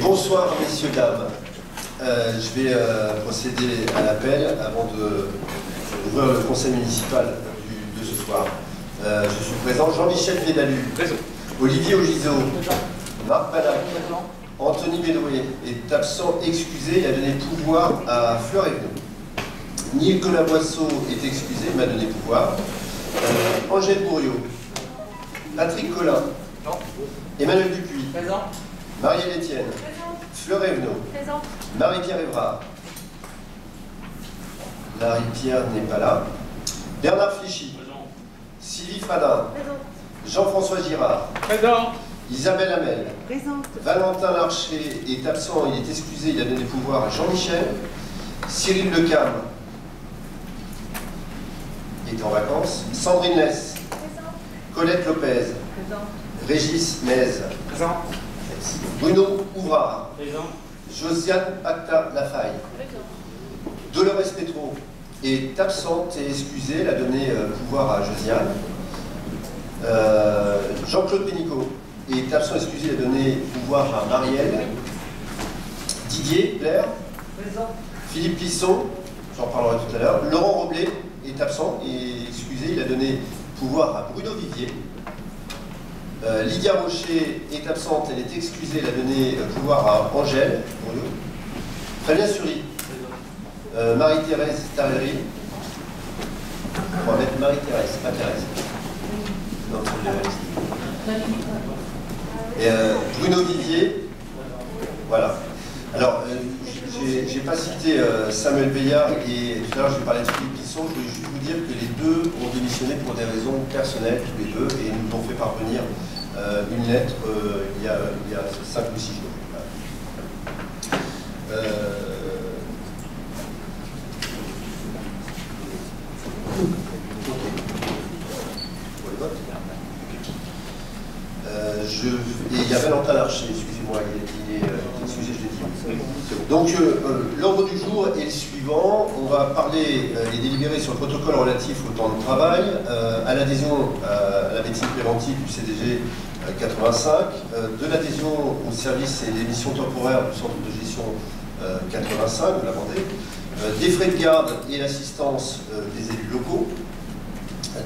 Bonsoir messieurs, dames. Je vais procéder à l'appel avant d'ouvrir le conseil municipal de ce soir. Je suis présent. Jean-Michel Védalu. Présent. Olivier Ogiso. Marc Palac. Anthony Bédoué est absent, excusé. Il a donné pouvoir à Fleur Evenot. Nicolas Boisseau est excusé, il m'a donné pouvoir. Angèle Bourriot. Patrick Collin. Non. Emmanuel Dupuis. Présent. Marielle Etienne. Présent. Fleur Evenot. Présent. Marie-Pierre Évrard. Marie-Pierre n'est pas là. Bernard Flichy. Présent. Sylvie Fradin. Présent. Jean-François Girard. Présent. Isabelle Hamel. Présente. Valentin Larcher est absent, il est excusé, il a donné pouvoir à Jean-Michel. Cyril Lecam est en vacances. Sandrine Less. Présent. Colette Lopez. Présent. Régis Mez. Présent. Bruno Ouvrard. Présent. Josiane Acta Lafaille. Présent. Dolores Petro est absente et excusée, elle a donné pouvoir à Josiane. Jean-Claude Pénicaud est absent, excusé, il a donné pouvoir à Marielle. Didier Blair. Présent. Philippe Plisson, j'en parlerai tout à l'heure. Laurent Roblet est absent et excusé, il a donné pouvoir à Bruno Vivier. Lydia Rocher est absente, elle est excusée, elle a donné pouvoir à Angèle. Fabien Sury. Marie-Thérèse Tareri. On va mettre Marie-Thérèse, pas Thérèse. Non, et Bruno Vivier. Voilà. Alors, j'ai pas cité Samuel Veillard et tout à l'heure je vais parler de Philippe Plisson. Je voulais juste vous dire que les deux ont démissionné pour des raisons personnelles, tous les deux, et nous ont fait parvenir une lettre il y a 5 ou 6 jours. Et il y a Valentin Larcher, excusez-moi, il est excusé, je l'ai dit. Donc, l'ordre du jour est le suivant. On va parler et délibérer sur le protocole relatif au temps de travail, à l'adhésion à la médecine préventive du CDG 85, de l'adhésion au service et des missions temporaires du centre de gestion 85 de la Vendée, des frais de garde et l'assistance des élus locaux,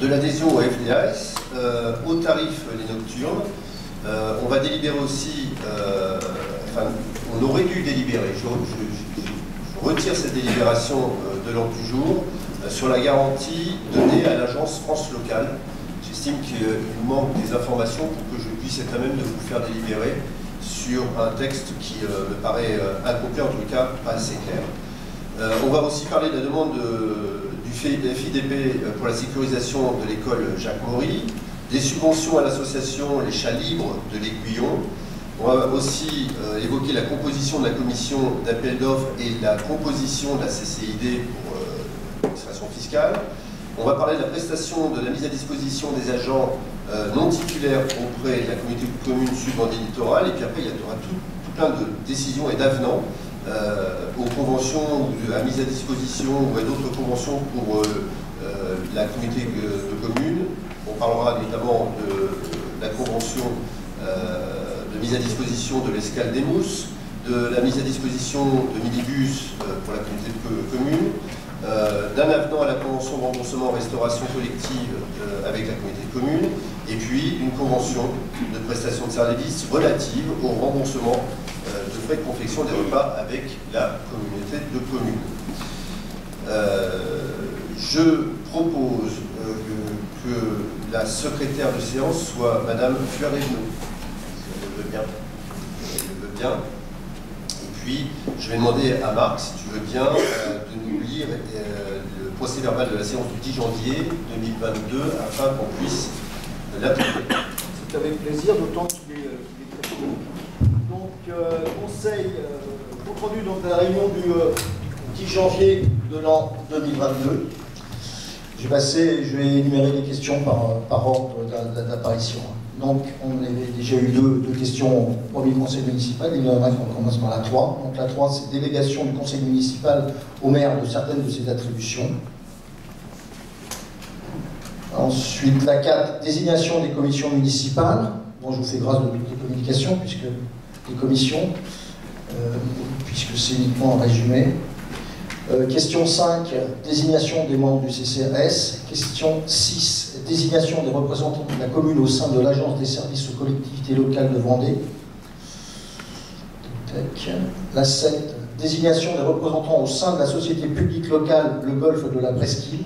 de l'adhésion au FDAS, aux tarifs les nocturnes. On va délibérer aussi, enfin, on aurait dû délibérer, je retire cette délibération de l'ordre du jour, sur la garantie donnée à l'agence France Locale. J'estime qu'il nous manque des informations pour que je puisse être à même de vous faire délibérer sur un texte qui me paraît incomplet, en tout cas pas assez clair. On va aussi parler de la demande du FIDP pour la sécurisation de l'école Jacques Maury, des subventions à l'association Les Chats Libres de l'Aiguillon. On va aussi évoquer la composition de la commission d'appel d'offres et la composition de la CCID pour l'administration fiscale. On va parler de la prestation de la mise à disposition des agents non titulaires auprès de la communauté de communes Sud-Vendée Littoral. Et puis après, il y aura tout plein de décisions et d'avenants aux conventions à mise à disposition ou à d'autres conventions pour la communauté de communes. On parlera notamment de la convention de mise à disposition de l'escale des Mousses, de la mise à disposition de minibus pour la communauté de communes, d'un avenant à la convention de remboursement restauration collective avec la communauté de communes, et puis une convention de prestation de services relative au remboursement de frais de confection des repas avec la communauté de communes. Je propose que la secrétaire de séance soit Madame Fleur Evenot. Elle le veut bien. Elle le veut bien. Et puis, je vais demander à Marc, si tu veux bien, de nous lire le procès verbal de la séance du 10 janvier 2022 afin qu'on puisse l'appliquer. C'est avec plaisir, d'autant qu'il est très court. Donc, conseil, compte rendu de la réunion du 10 janvier de l'an 2022. Je vais énumérer les questions par ordre d'apparition. Donc, on avait déjà eu deux questions au premier conseil municipal. Il y en a qu'on commence par la 3. Donc, la 3, c'est délégation du conseil municipal au maire de certaines de ses attributions. Ensuite, la 4, désignation des commissions municipales. Bon, je vous fais grâce de toutes les communications, puisque les commissions. puisque c'est uniquement un résumé. Question 5, désignation des membres du CCRS. Question 6, désignation des représentants de la commune au sein de l'Agence des services aux collectivités locales de Vendée. La 7, désignation des représentants au sein de la société publique locale Le Golfe de la Presqu'île.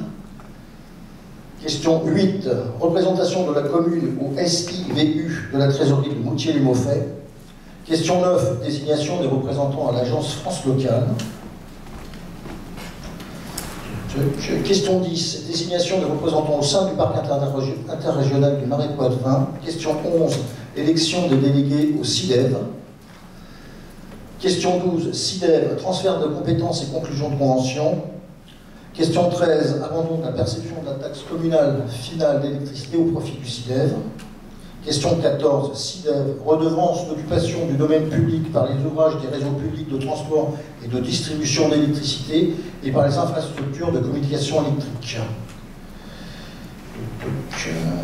Question 8, représentation de la commune au SIVU de la trésorerie de Moutier-les-Mauffais. Question 9, désignation des représentants à l'agence France Locale. Question 10, désignation des représentants au sein du parc interrégional du Marais Poitevin. Question 11, élection des délégués au CIDEV. Question 12, CIDEV, transfert de compétences et conclusion de convention. Question 13, abandon de la perception de la taxe communale finale d'électricité au profit du CIDEV. Question 14, CIDEV, redevance d'occupation du domaine public par les ouvrages des réseaux publics de transport et de distribution d'électricité et par les infrastructures de communication électrique.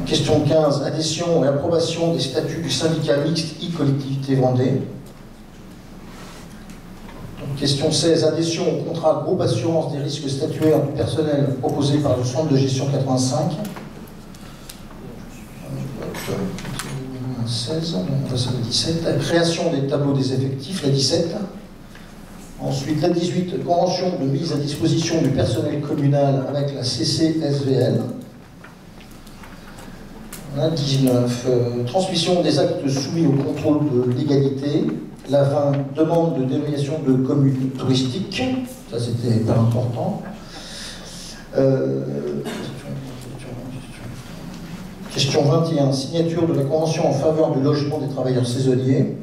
Question 15, adhésion et approbation des statuts du syndicat mixte e-collectivité Vendée. Question 16, adhésion au contrat groupe assurance des risques statuaires du personnel proposé par le centre de gestion 85. 16, on passe à la 17. La création des tableaux des effectifs, la 17. Ensuite, la 18, convention de mise à disposition du personnel communal avec la CCSVL. La 19, transmission des actes soumis au contrôle de légalité. La 20, demande de dénomination de commune touristique. Ça, c'était pas important. Question 21, signature de la convention en faveur du logement des travailleurs saisonniers.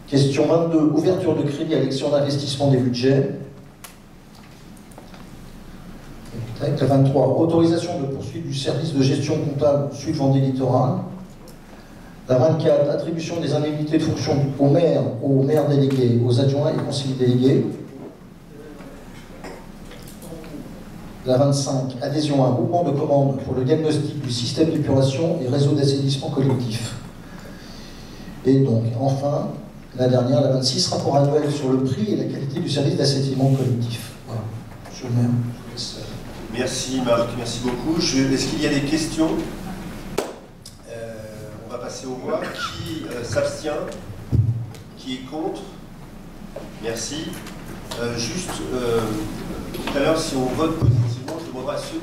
Question 22, ouverture de crédit à l'élection d'investissement des budgets. La 23, autorisation de poursuite du service de gestion comptable Sud Vendée Littoral. La 24, attribution des indemnités de fonction aux maires délégués, aux adjoints et conseillers délégués. La 25, adhésion à un groupement de commandes pour le diagnostic du système d'épuration et réseau d'assainissement collectif. Et donc, enfin, la dernière, la 26, rapport annuel sur le prix et la qualité du service d'assainissement collectif. Voilà. Monsieur le maire, je vous laisse. Merci Marc, merci beaucoup. Est-ce qu'il y a des questions? On va passer au voix. Qui s'abstient? Qui est contre? Merci. Juste, tout à l'heure, si on vote positivement, je demanderai à ceux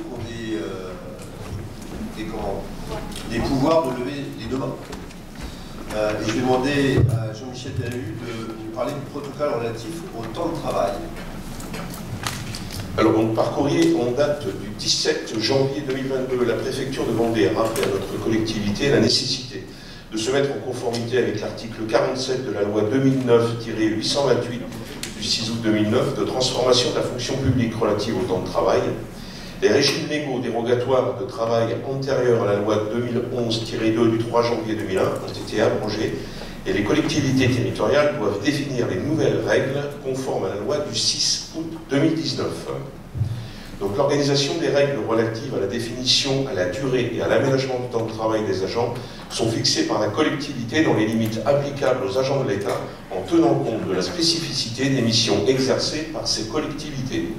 qui ont des pouvoirs de lever les deux mains. Et je vais demander à Jean-Michel Delalue de nous parler du protocole relatif au temps de travail. Alors, donc, par courrier, en date du 17 janvier 2022, la préfecture de Vendée a rappelé à notre collectivité la nécessité de se mettre en conformité avec l'article 47 de la loi 2009-828 du 6 août 2009 de transformation de la fonction publique relative au temps de travail. Les régimes légaux dérogatoires de travail antérieurs à la loi 2011-2 du 3 janvier 2001 ont été abrogés et les collectivités territoriales doivent définir les nouvelles règles conformes à la loi du 6 août 2019. Donc l'organisation des règles relatives à la définition, à la durée et à l'aménagement du temps de travail des agents sont fixées par la collectivité dans les limites applicables aux agents de l'État en tenant compte de la spécificité des missions exercées par ces collectivités.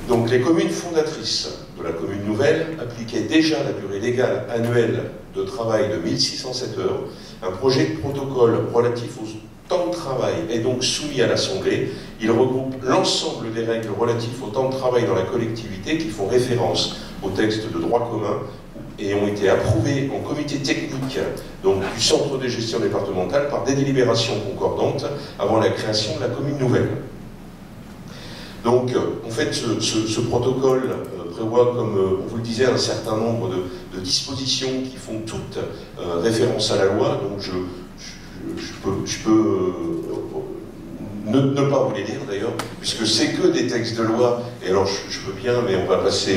Donc les communes fondatrices de la commune nouvelle appliquaient déjà la durée légale annuelle de travail de 1607 heures. Un projet de protocole relatif au temps de travail est donc soumis à l'Assemblée. Il regroupe l'ensemble des règles relatives au temps de travail dans la collectivité qui font référence au texte de droit commun et ont été approuvés en comité technique donc, du centre de gestion départementale par des délibérations concordantes avant la création de la commune nouvelle. Donc, en fait, ce protocole prévoit, comme on vous le disait, un certain nombre de dispositions qui font toutes référence à la loi. Donc, je peux ne pas vous les lire d'ailleurs, puisque c'est que des textes de loi. Et alors, je veux bien, mais on va passer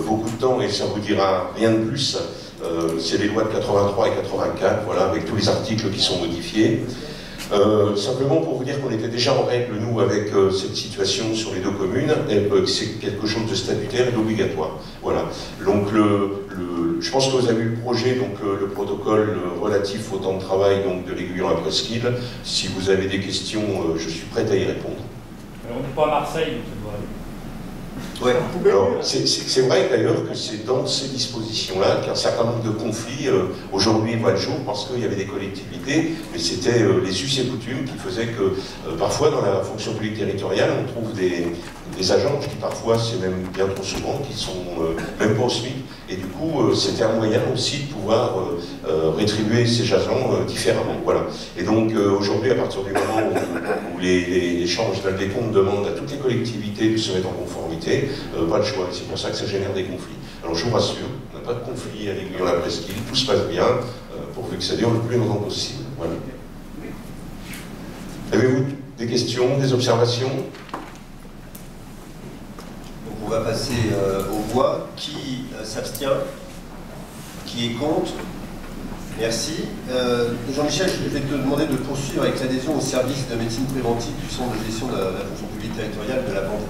beaucoup de temps et ça vous dira rien de plus. C'est les lois de 83 et 84, voilà, avec tous les articles qui sont modifiés. Simplement pour vous dire qu'on était déjà en règle, nous, avec cette situation sur les deux communes, et c'est quelque chose de statutaire et d'obligatoire. Voilà. Donc je pense que vous avez vu le projet, donc le protocole relatif au temps de travail donc, de l'aiguillon à presqu'île. Si vous avez des questions, je suis prêt à y répondre. Alors, on n'est pas à Marseille, donc ça doit aller. Ouais. C'est vrai d'ailleurs que c'est dans ces dispositions-là qu'un certain nombre de conflits aujourd'hui voient le jour parce qu'il y avait des collectivités, mais c'était les us et coutumes qui faisaient que parfois dans la fonction publique territoriale on trouve des agents, je dis parfois c'est même bien trop souvent, qui sont même pas au SMIC, et du coup c'était un moyen aussi de pouvoir rétribuer ces agents différemment. Voilà. Et donc aujourd'hui, à partir du moment où les chambres des comptes demandent à toutes les collectivités de se mettre en conformité, pas de choix, c'est pour ça que ça génère des conflits. Alors je vous rassure, on n'a pas de conflit avec la presqu'île, tout se passe bien, pourvu que ça dure le plus longtemps possible. Voilà. Avez-vous des questions, des observations? Donc on va passer aux voix. Qui s'abstient? Qui est contre? Merci. Jean-Michel, je vais te demander de poursuivre avec l'adhésion au service de médecine préventive du centre de gestion de la fonction publique territoriale de la Vendée.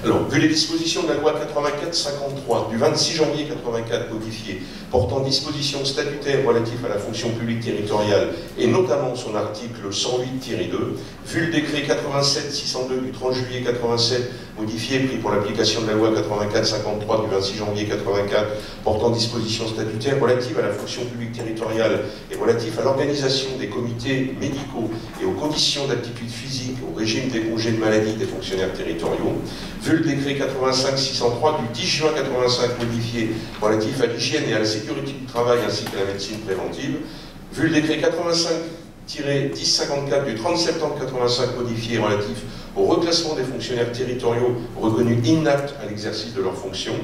Alors, vu les dispositions de la loi 84-53 du 26 janvier 84 modifiée, portant dispositions statutaires relatives à la fonction publique territoriale et notamment son article 108-2, vu le décret 87-602 du 30 juillet 87 modifié pris pour l'application de la loi 84-53 du 26 janvier 84 portant dispositions statutaires relatives à la fonction publique territoriale et relatives à l'organisation des comités médicaux et aux conditions d'aptitude physique au régime des congés de maladie des fonctionnaires territoriaux, vu le décret 85-603 du 10 juin 85 modifié relatif à l'hygiène et à la sécurité du travail ainsi qu'à la médecine préventive, vu le décret 85-1054 du 30 septembre 85 modifié relatif au reclassement des fonctionnaires territoriaux reconnus inaptes à l'exercice de leurs fonctions,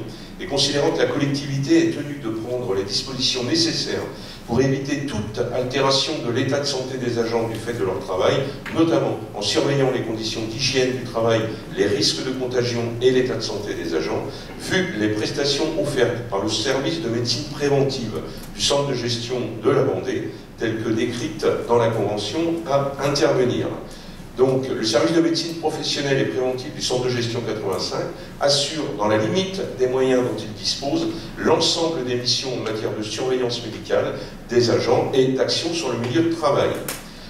et considérant que la collectivité est tenue de prendre les dispositions nécessaires pour éviter toute altération de l'état de santé des agents du fait de leur travail, notamment en surveillant les conditions d'hygiène du travail, les risques de contagion et l'état de santé des agents, vu les prestations offertes par le service de médecine préventive du centre de gestion de la Vendée, telles que décrites dans la Convention, à intervenir. Donc, le service de médecine professionnelle et préventive du centre de gestion 85 assure, dans la limite des moyens dont il dispose, l'ensemble des missions en matière de surveillance médicale des agents et d'action sur le milieu de travail.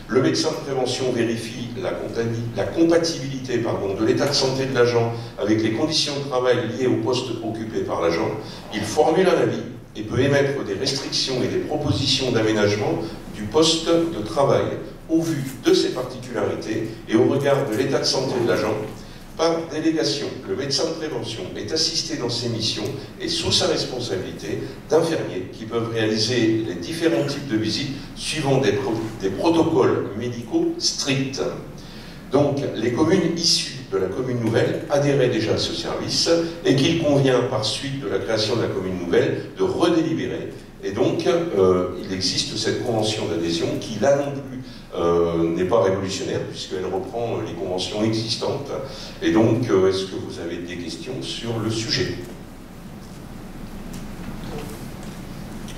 Le médecin de prévention vérifie la compatibilité de l'état de santé de l'agent avec les conditions de travail liées au poste occupé par l'agent. Il formule un avis et peut émettre des restrictions et des propositions d'aménagement du poste de travail au vu de ses particularités et au regard de l'état de santé de l'agent. Par délégation, le médecin de prévention est assisté dans ses missions et sous sa responsabilité d'infirmiers qui peuvent réaliser les différents types de visites suivant des protocoles médicaux stricts. Donc, les communes issues de la commune nouvelle adhéraient déjà à ce service et qu'il convient, par suite de la création de la commune nouvelle, de redélibérer. Et donc, il existe cette convention d'adhésion qui, là non plus, n'est pas révolutionnaire puisqu'elle reprend les conventions existantes. Et donc, est-ce que vous avez des questions sur le sujet?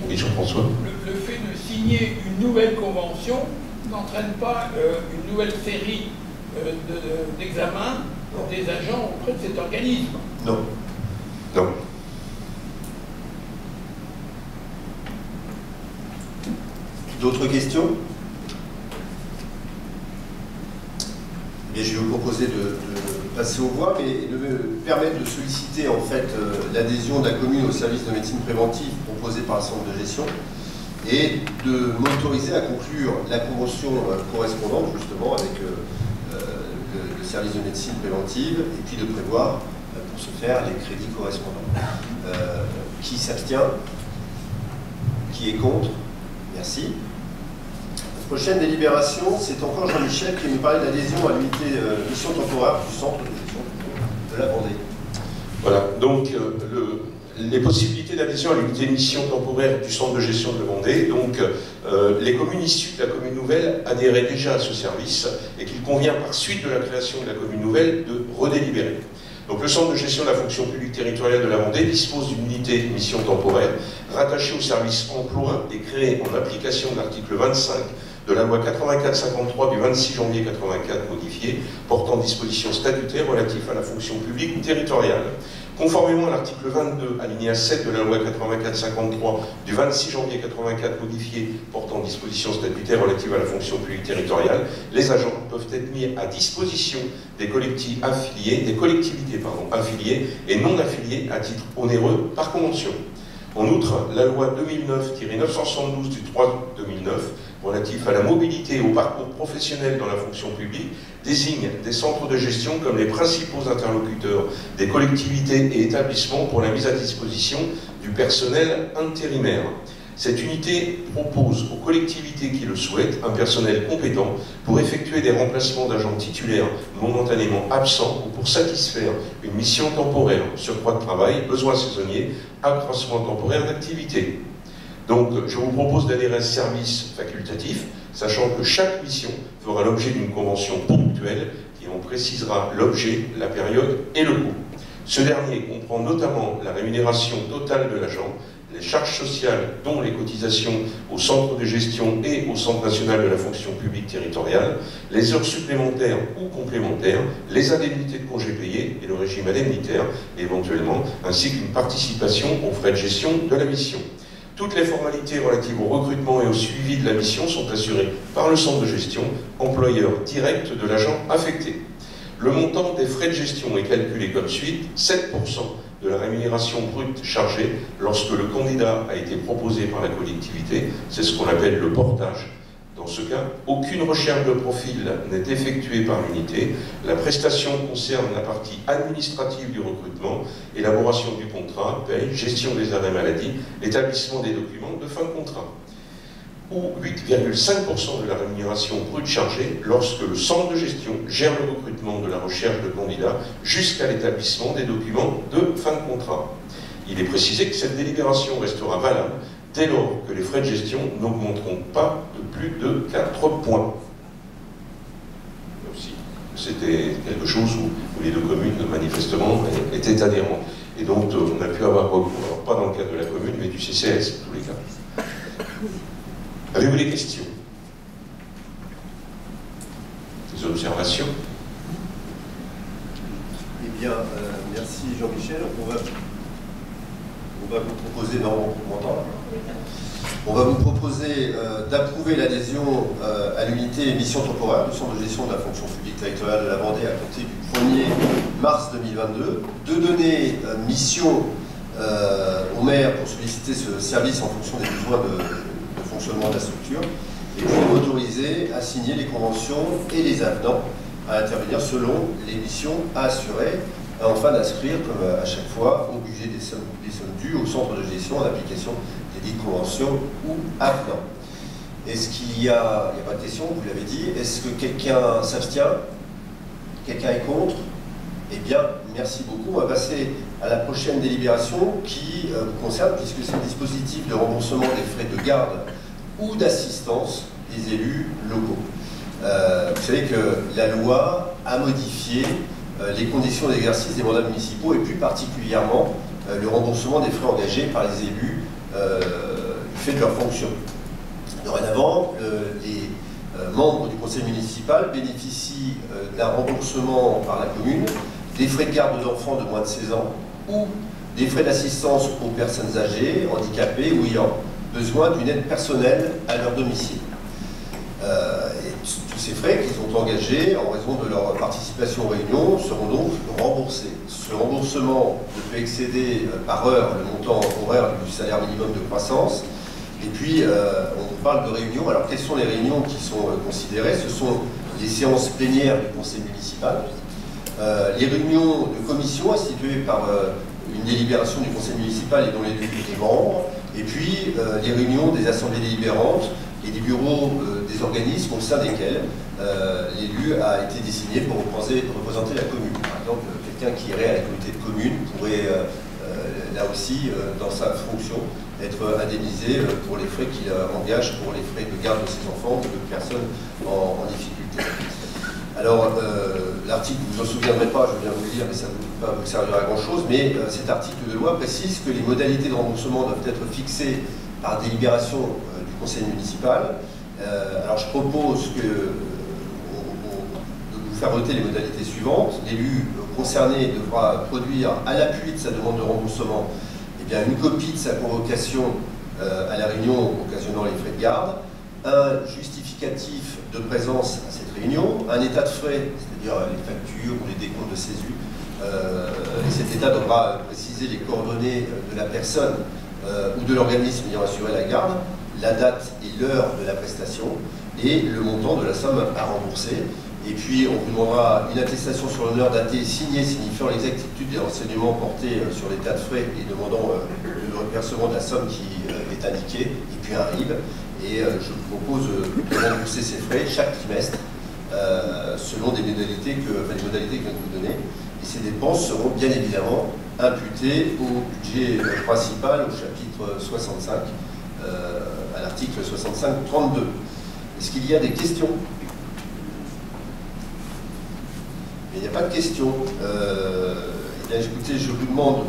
Oui, Jean-François. Le fait de signer une nouvelle convention n'entraîne pas une nouvelle série d'examens pour des agents auprès de cet organisme? Non. Non. D'autres questions? Et je vais vous proposer de passer aux voix, mais de me permettre de solliciter en fait l'adhésion de la commune au service de médecine préventive proposé par le centre de gestion et de m'autoriser à conclure la convention correspondante justement avec le service de médecine préventive et puis de prévoir pour ce faire les crédits correspondants. Qui s'abstient? Qui est contre? Merci. Prochaine délibération, c'est encore Jean-Michel qui nous parlait d'adhésion à l'unité mission temporaire du centre de gestion de la Vendée. Voilà, donc les possibilités d'adhésion à l'unité mission temporaire du centre de gestion de la Vendée. Donc, les communes issues de la commune nouvelle adhéraient déjà à ce service et qu'il convient par suite de la création de la commune nouvelle de redélibérer. Donc, le centre de gestion de la fonction publique territoriale de la Vendée dispose d'une unité mission temporaire rattachée au service emploi et créée en application de l'article 25 de la loi 84-53 du 26 janvier 84 modifiée, portant dispositions statutaires relatives à la fonction publique territoriale. Conformément à l'article 22, alinéa 7 de la loi 84-53 du 26 janvier 84 modifiée portant dispositions statutaires relatives à la fonction publique territoriale, les agents peuvent être mis à disposition des collectivités affiliées et non affiliées à titre onéreux par convention. En outre, la loi 2009-972 du 3 août 2009 relatif à la mobilité et au parcours professionnel dans la fonction publique désigne des centres de gestion comme les principaux interlocuteurs des collectivités et établissements pour la mise à disposition du personnel intérimaire. Cette unité propose aux collectivités qui le souhaitent un personnel compétent pour effectuer des remplacements d'agents titulaires momentanément absents ou pour satisfaire une mission temporaire, surcroît de travail, besoins saisonniers, accroissement temporaire d'activité. Donc, je vous propose d'adhérer à ce service facultatif, sachant que chaque mission fera l'objet d'une convention ponctuelle qui en précisera l'objet, la période et le coût. Ce dernier comprend notamment la rémunération totale de l'agent, les charges sociales, dont les cotisations au centre de gestion et au Centre national de la fonction publique territoriale, les heures supplémentaires ou complémentaires, les indemnités de congés payés et le régime indemnitaire, éventuellement, ainsi qu'une participation aux frais de gestion de la mission. Toutes les formalités relatives au recrutement et au suivi de la mission sont assurées par le centre de gestion, employeur direct de l'agent affecté. Le montant des frais de gestion est calculé comme suit: 7% de la rémunération brute chargée lorsque le candidat a été proposé par la collectivité, c'est ce qu'on appelle le portage. Dans ce cas, aucune recherche de profil n'est effectuée par l'unité. La prestation concerne la partie administrative du recrutement, élaboration du contrat, paye, gestion des arrêts maladie, établissement des documents de fin de contrat. Ou 8,5% de la rémunération brute chargée lorsque le centre de gestion gère le recrutement de la recherche de candidats jusqu'à l'établissement des documents de fin de contrat. Il est précisé que cette délibération restera valable dès lors que les frais de gestion n'augmenteront pas de plus de 4 points. C'était quelque chose où les deux communes, manifestement, étaient adhérentes. Et donc, on a pu avoir recours, alors pas dans le cadre de la commune, mais du CCS, en tous les cas. Avez-vous des questions? Des observations? Eh bien, merci Jean-Michel. On va vous proposer, non, on m'entend? On va vous proposer d'approuver l'adhésion à l'unité mission temporaire du centre de gestion de la fonction publique territoriale de la Vendée à compter du 1er mars 2022, de donner mission au maire pour solliciter ce service en fonction des besoins de fonctionnement de la structure, et puis autoriser à signer les conventions et les avenants à intervenir selon les missions à assurer, enfin d'inscrire, comme à chaque fois, au budget des sommes dues au centre de gestion en application des dites conventions ou avenants. Est-ce qu'il y a pas de question, vous l'avez dit, est-ce que quelqu'un s'abstient? Quelqu'un est contre? Eh bien, merci beaucoup. On va passer à la prochaine délibération qui vous concerne, puisque c'est le dispositif de remboursement des frais de garde ou d'assistance des élus locaux. Vous savez que la loi a modifié les conditions d'exercice des mandats municipaux et plus particulièrement le remboursement des frais engagés par les élus du fait de leur fonction. Dorénavant, les membres du conseil municipal bénéficient d'un remboursement par la commune des frais de garde d'enfants de moins de 16 ans ou des frais d'assistance aux personnes âgées, handicapées ou ayant besoin d'une aide personnelle à leur domicile. Et tous ces frais qu'ils ont engagés en raison de leur participation aux réunions seront donc remboursés. Ce remboursement ne peut excéder par heure le montant horaire du salaire minimum de croissance. Et puis, on parle de réunions. Alors, quelles sont les réunions qui sont considérées? Ce sont les séances plénières du conseil municipal, les réunions de commission instituées par une délibération du conseil municipal et dont l'élu est membre, et puis les réunions des assemblées délibérantes et des bureaux des organismes au sein desquels l'élu a été désigné pour représenter la commune. Par exemple, quelqu'un qui irait à la communauté de communes pourrait là aussi, dans sa fonction, être indemnisé pour les frais qu'il engage pour les frais de garde de ses enfants ou de personnes en difficulté. Alors, l'article, vous ne vous en souviendrez pas, je viens de vous le dire, mais ça ne va pas vous servir à grand-chose, mais cet article de loi précise que les modalités de remboursement doivent être fixées par délibération du conseil municipal. Alors, je propose de vous faire voter les modalités suivantes. L'élu concerné devra produire à l'appui de sa demande de remboursement une copie de sa convocation à la réunion occasionnant les frais de garde, un justificatif de présence à cette réunion, un état de frais, c'est-à-dire les factures ou les décomptes de CESU. Et cet état devra préciser les coordonnées de la personne ou de l'organisme ayant assuré la garde, la date et l'heure de la prestation et le montant de la somme à rembourser. Et puis, on vous demandera une attestation sur l'honneur datée et signée signifiant l'exactitude des renseignements portés sur l'état de frais et demandant le versement de la somme qui est indiquée, et puis un RIB. Et je vous propose de rembourser ces frais chaque trimestre selon les modalités que je viens de vous donner. Et ces dépenses seront bien évidemment imputées au budget principal, au chapitre 65, à l'article 65-32. Est-ce qu'il y a des questions ? Il n'y a pas de questions. Eh bien, écoutez, je vous demande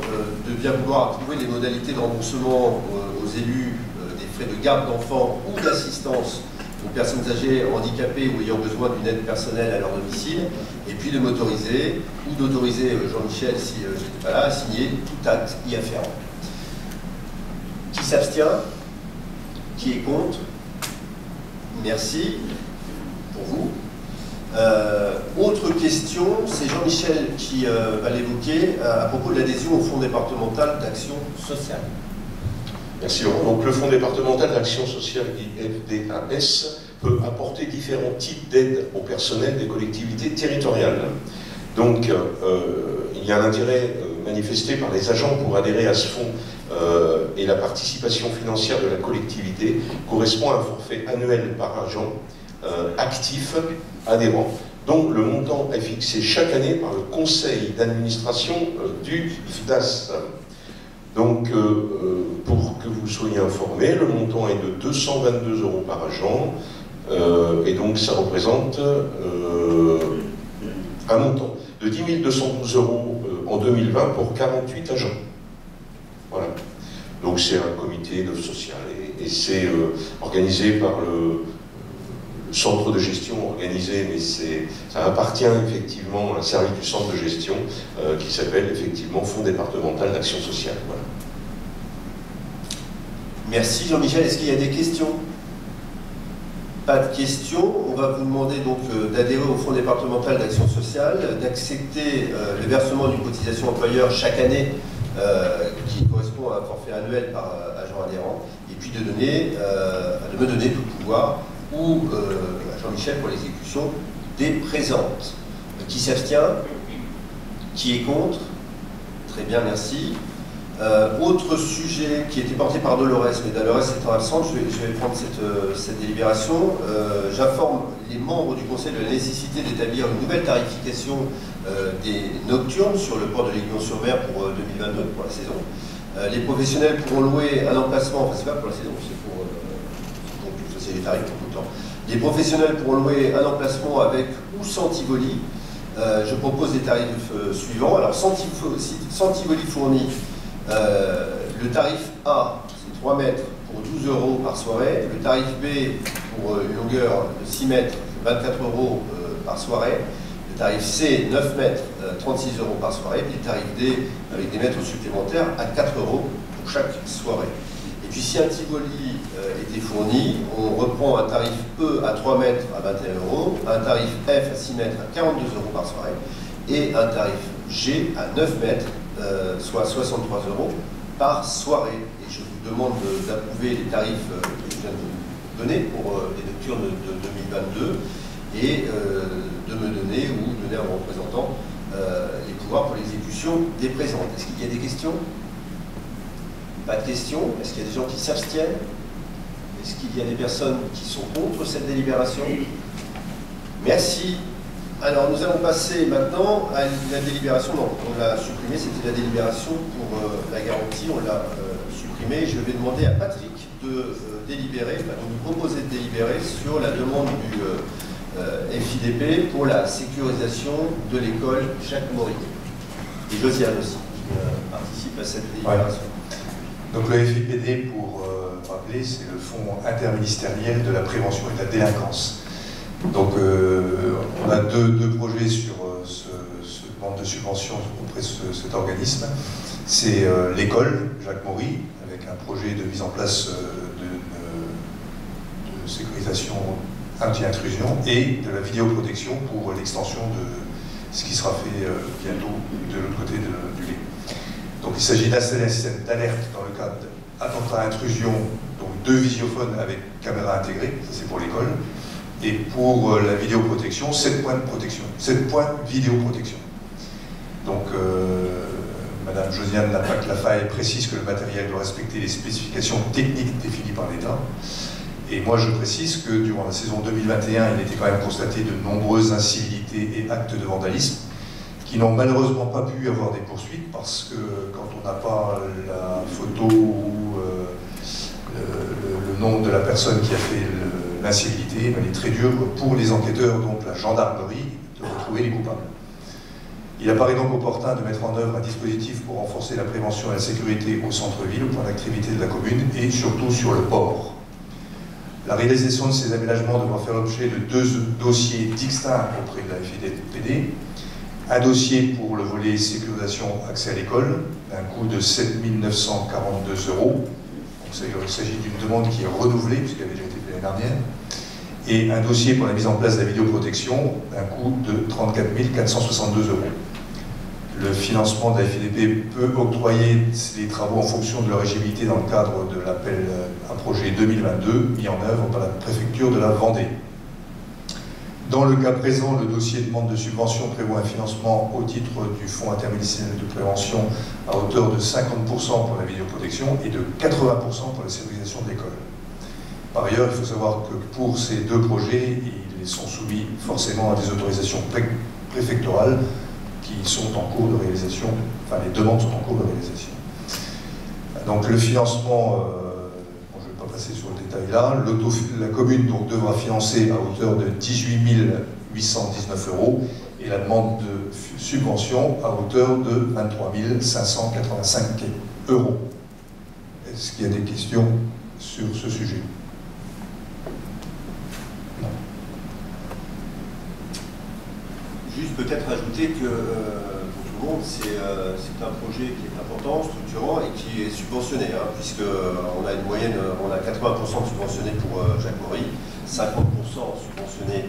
de bien vouloir approuver les modalités de remboursement aux élus des frais de garde d'enfants ou d'assistance aux personnes âgées, handicapées ou ayant besoin d'une aide personnelle à leur domicile, et puis de m'autoriser, ou d'autoriser Jean-Michel, si je n'étais pas là, à signer tout acte y afférent. Qui s'abstient? Qui est contre? Merci pour vous. Autre question, c'est Jean-Michel qui va l'évoquer à propos de l'adhésion au Fonds départemental d'action sociale. Merci Laurent. Donc le Fonds départemental d'action sociale, IFDAS, peut apporter différents types d'aides au personnel des collectivités territoriales. Donc il y a un intérêt manifesté par les agents pour adhérer à ce fonds et la participation financière de la collectivité correspond à un forfait annuel par agent actif adhérent, dont le montant est fixé chaque année par le conseil d'administration du FDAS. Donc, pour que vous soyez informés, le montant est de 222 € par agent, et donc ça représente un montant de 10 212 € en 2020 pour 48 agents. Voilà. Donc c'est un comité social, et c'est organisé par le centre de gestion organisé, mais ça appartient effectivement à un service du centre de gestion qui s'appelle effectivement Fonds départemental d'action sociale. Voilà. Merci Jean-Michel. Est-ce qu'il y a des questions? Pas de questions. On va vous demander donc d'adhérer au Fonds départemental d'action sociale, d'accepter le versement d'une cotisation employeur chaque année qui correspond à un forfait annuel par agent adhérent, et puis de me donner tout pouvoir ou à Jean-Michel pour l'exécution des présentes. Qui s'abstient? Qui est contre? Très bien, merci. Autre sujet qui était porté par Dolores, mais Dolores étant absente, je vais prendre cette délibération. J'informe les membres du Conseil de la nécessité d'établir une nouvelle tarification des nocturnes sur le port de l'Aiguillon-sur-Mer pour 2022, pour la saison. Les professionnels pourront louer un emplacement, enfin c'est pas pour la saison, c'est pour c'est les tarifs pour tout le temps. Les professionnels pourront louer un emplacement avec ou sans Tivoli. Je propose des tarifs suivants. Alors sans Tivoli fourni, le tarif A, c'est 3 mètres pour 12 € par soirée. Le tarif B, pour une longueur de 6 mètres, 24 € par soirée. Le tarif C, 9 mètres, 36 € par soirée. Puis le tarif D, avec des mètres supplémentaires, à 4 € pour chaque soirée. Et puis si un Tivoli était fourni, on reprend un tarif E à 3 mètres à 21 €, un tarif F à 6 mètres à 42 € par soirée, et un tarif G à 9 mètres, soit 63 € par soirée. Et je vous demande d'approuver les tarifs que je viens de vous donner pour les nocturnes de 2022 et de me donner ou donner à mon représentant les pouvoirs pour l'exécution des présentes. Est-ce qu'il y a des questions? Pas de questions. Est-ce qu'il y a des gens qui s'abstiennent? Est-ce qu'il y a des personnes qui sont contre cette délibération? Merci. Alors, nous allons passer maintenant à la délibération. Non, on l'a supprimée, c'était la délibération pour la garantie, on l'a supprimée. Je vais demander à Patrick de délibérer, enfin de nous proposer de délibérer sur la demande du FIDP pour la sécurisation de l'école Jacques Morier. Et Josiane aussi, qui participe à cette délibération. Ouais. Donc le FIPD, pour rappeler, c'est le Fonds interministériel de la prévention et de la délinquance. Donc on a deux projets sur demande de subvention auprès de cet organisme. C'est l'école Jacques Maury, avec un projet de mise en place de sécurisation anti-intrusion et de la vidéoprotection pour l'extension de ce qui sera fait bientôt de l'autre côté du lait. Donc il s'agit d'installer un système d'alerte dans le cadre d'attentat à intrusion, donc 2 visiophones avec caméra intégrée, ça c'est pour l'école, et pour la vidéoprotection, 7 points de protection, 7 points vidéoprotection. Donc Madame Josiane Lapac-Lafaille précise que le matériel doit respecter les spécifications techniques définies par l'État. Et moi, je précise que durant la saison 2021, il était quand même constaté de nombreuses incivilités et actes de vandalisme qui n'ont malheureusement pas pu avoir des poursuites parce que quand on n'a pas la photo ou le nom de la personne qui a fait l'incivilité, il est très dur pour les enquêteurs, donc la gendarmerie, de retrouver les coupables. Il apparaît donc opportun de mettre en œuvre un dispositif pour renforcer la prévention et la sécurité au centre-ville, au point d'activité de la commune et surtout sur le port. La réalisation de ces aménagements devra faire l'objet de 2 dossiers distincts auprès de la FIDPD. Un dossier pour le volet sécurisation accès à l'école, d'un coût de 7 942 €. Il s'agit d'une demande qui est renouvelée, puisqu'elle avait déjà été faite l'année dernière. Et un dossier pour la mise en place de la vidéoprotection, d'un coût de 34 462 €. Le financement de la FIDP peut octroyer les travaux en fonction de leur éligibilité dans le cadre de l'appel à projet 2022 mis en œuvre par la préfecture de la Vendée. Dans le cas présent, le dossier de demande de subvention prévoit un financement au titre du Fonds interministériel de prévention à hauteur de 50% pour la vidéoprotection et de 80% pour la sécurisation de l'école. Par ailleurs, il faut savoir que pour ces 2 projets, ils sont soumis forcément à des autorisations préfectorales qui sont en cours de réalisation, enfin les demandes sont en cours de réalisation. Donc le financement, je ne vais pas passer sur le détail là, la commune donc, devra financer à hauteur de 18 819 € et la demande de subvention à hauteur de 23 585 €. Est-ce qu'il y a des questions sur ce sujet? Juste peut-être ajouter que pour tout le monde, c'est un projet qui est important, structurant et qui est subventionné, hein, puisqu'on a une moyenne, on a 80% subventionné pour Jacques Maury, 50% subventionné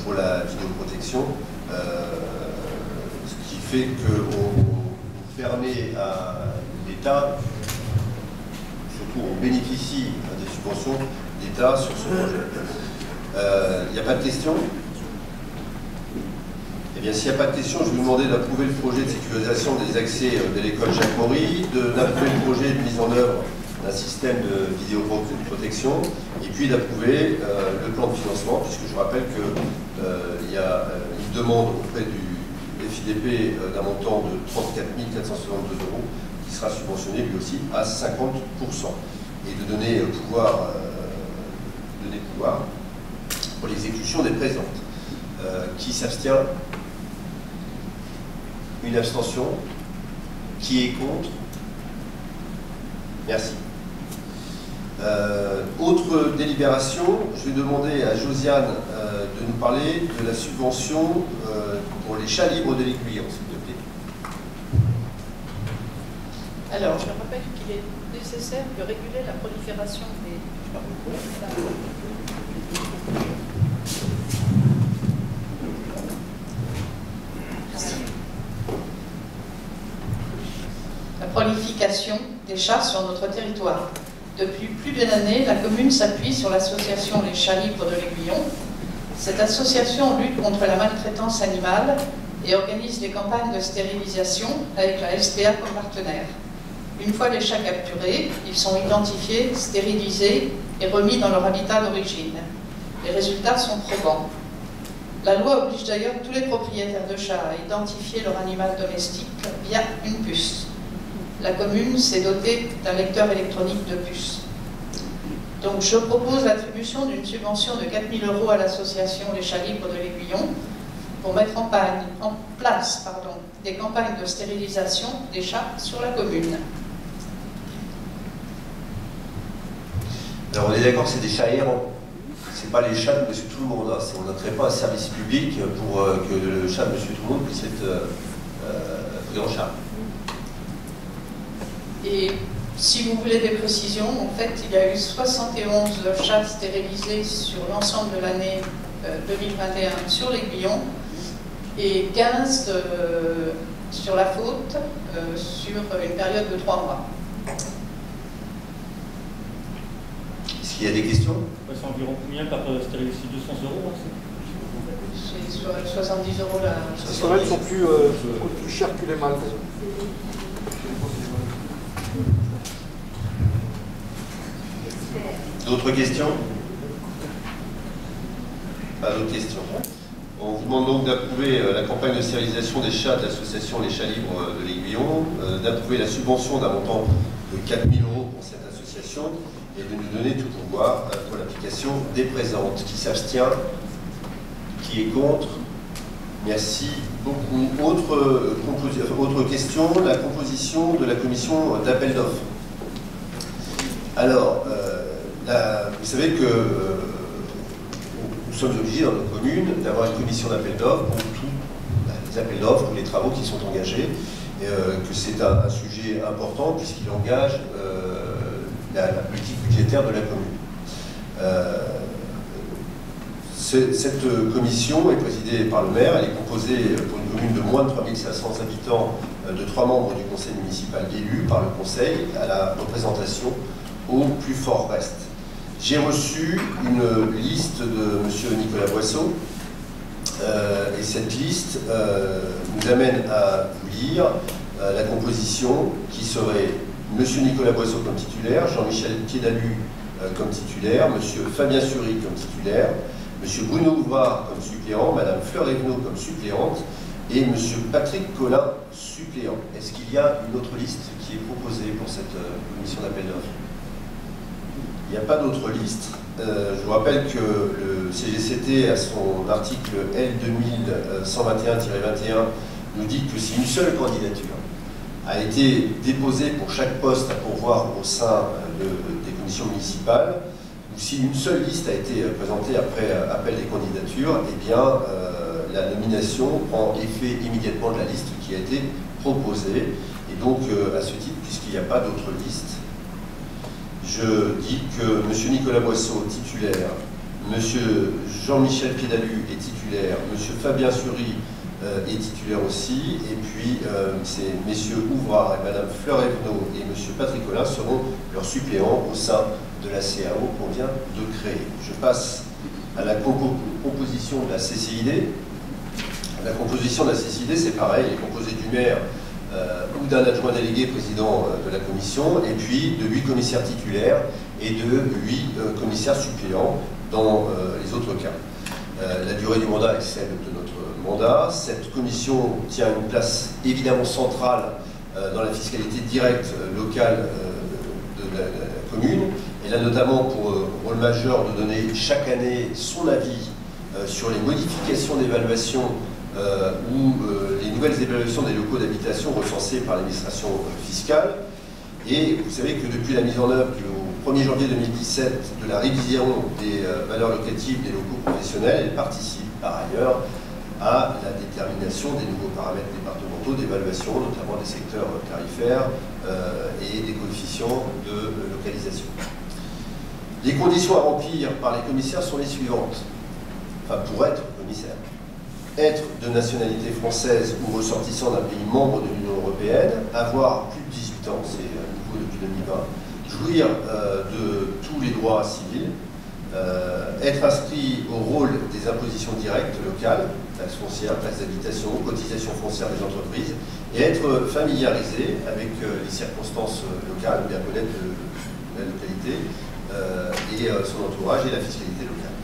pour la vidéoprotection, ce qui fait qu'on permet à l'État, surtout on bénéficie des subventions d'État sur ce projet. Il n'y a pas de questions? Eh bien, s'il n'y a pas de questions, je vais vous demander d'approuver le projet de sécurisation des accès de l'école Jacques Maury, d'approuver le projet de mise en œuvre d'un système de vidéoprotection, et puis d'approuver le plan de financement, puisque je rappelle qu'il y a une demande auprès du FIDP d'un montant de 34 462 € qui sera subventionné lui aussi à 50%, et de donner pouvoir pour l'exécution des présentes. Qui s'abstient? Une abstention. Qui est contre? Merci. Autre délibération, je vais demander à Josiane de nous parler de la subvention pour les chats libres de l'Aiguillon, s'il te plaît. Alors, je rappelle qu'il est nécessaire de réguler la prolifération des... La prolification des chats sur notre territoire. Depuis plus d'une année, la commune s'appuie sur l'association Les Chats Libres de l'Aiguillon. Cette association lutte contre la maltraitance animale et organise des campagnes de stérilisation avec la SPA comme partenaire. Une fois les chats capturés, ils sont identifiés, stérilisés et remis dans leur habitat d'origine. Les résultats sont probants. La loi oblige d'ailleurs tous les propriétaires de chats à identifier leur animal domestique via une puce. La commune s'est dotée d'un lecteur électronique de puces. Donc je propose l'attribution d'une subvention de 4 000 € à l'association Les Chats Libres de l'Aiguillon pour mettre en place des campagnes de stérilisation des chats sur la commune. Alors on est d'accord que c'est des chats errants. C'est pas les chats de Monsieur Tout le Monde. Hein. On ne crée pas un service public pour que le chat de Monsieur Tout le Monde puisse être pris en charge. Et si vous voulez des précisions, en fait, il y a eu 71 chats stérilisés sur l'ensemble de l'année 2021 sur l'Aiguillon et 15 sur la faute sur une période de 3 mois. Est-ce qu'il y a des questions? C'est environ combien par stérilisé? 200 €? C'est 70 € là. Parce que là, ils sont plus chers que les mâles. D'autres questions? Pas d'autres questions. On vous demande donc d'approuver la campagne de stérilisation des chats de l'association Les Chats Libres de l'Aiguillon, d'approuver la subvention d'un montant de 4 000 € pour cette association et de nous donner tout pouvoir pour l'application des présentes. Qui s'abstient? Qui est contre? Merci beaucoup. Autre question, la composition de la commission d'appel d'offres. Alors, vous savez que nous sommes obligés dans nos communes d'avoir une commission d'appel d'offres pour tous les appels d'offres, tous les travaux qui sont engagés, et que c'est un sujet important puisqu'il engage la politique budgétaire de la commune. Cette commission est présidée par le maire, elle est composée pour une commune de moins de 3500 habitants de 3 membres du conseil municipal élus par le conseil à la représentation au plus fort reste. J'ai reçu une liste de M. Nicolas Boisseau et cette liste nous amène à vous lire la composition qui serait M. Nicolas Boisseau comme titulaire, Jean-Michel Piédalu comme titulaire, M. Fabien Sury comme titulaire, M. Bruno Ouvrard comme suppléant, Mme Fleur Evenot comme suppléante et M. Patrick Collin suppléant. Est-ce qu'il y a une autre liste qui est proposée pour cette commission d'appel d'offres? Il n'y a pas d'autre liste. Je vous rappelle que le CGCT, à son article L 2121-21, nous dit que si une seule candidature a été déposée pour chaque poste à pourvoir au sein des commissions municipales, ou si une seule liste a été présentée après appel des candidatures, eh bien, la nomination prend effet immédiatement de la liste qui a été proposée. Et donc, à ce titre, puisqu'il n'y a pas d'autre liste, je dis que M. Nicolas Boisseau, titulaire, M. Jean-Michel Piédalu est titulaire, M. Fabien Sury est titulaire aussi, et puis c'est M. Ouvrard et Mme Fleur Evenot et M. Patrick Collin seront leurs suppléants au sein de la CAO qu'on vient de créer. Je passe à la composition de la CCID. La composition de la CCID, c'est pareil, elle est composée du maire ou d'un adjoint délégué président de la commission, et puis de 8 commissaires titulaires et de 8 commissaires suppléants dans les autres cas. La durée du mandat est celle de notre mandat. Cette commission tient une place évidemment centrale dans la fiscalité directe locale de la commune. Elle a notamment pour rôle majeur de donner chaque année son avis sur les modifications d'évaluation ou les nouvelles évaluations des locaux d'habitation recensés par l'administration fiscale. Et vous savez que depuis la mise en œuvre au 1er janvier 2017 de la révision des valeurs locatives des locaux professionnels, elle participe par ailleurs à la détermination des nouveaux paramètres départementaux d'évaluation, notamment des secteurs tarifaires et des coefficients de localisation. Les conditions à remplir par les commissaires sont les suivantes. Enfin, pour être commissaire. Être de nationalité française ou ressortissant d'un pays membre de l'Union européenne, avoir plus de 18 ans, c'est nouveau depuis 2020, jouir de tous les droits civils, être inscrit au rôle des impositions directes locales, taxes foncières, taxes d'habitation, cotisations foncières des entreprises, et être familiarisé avec les circonstances locales, bien connaître la localité et son entourage et la fiscalité locale.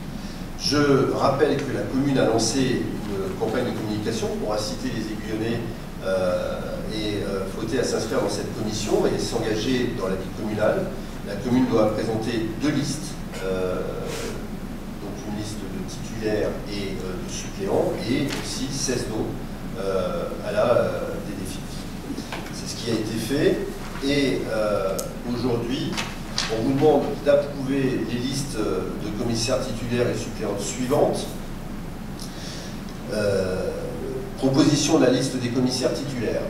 Je rappelle que la commune a lancé une campagne de communication pour inciter les Aiguillonnais et voter à s'inscrire dans cette commission et s'engager dans la vie communale. La commune doit présenter 2 listes, donc une liste de titulaires et de suppléants, et aussi 16 noms à la des défis. C'est ce qui a été fait, et aujourd'hui, on vous demande d'approuver les listes de commissaires titulaires et suppléantes suivantes. Proposition de la liste des commissaires titulaires.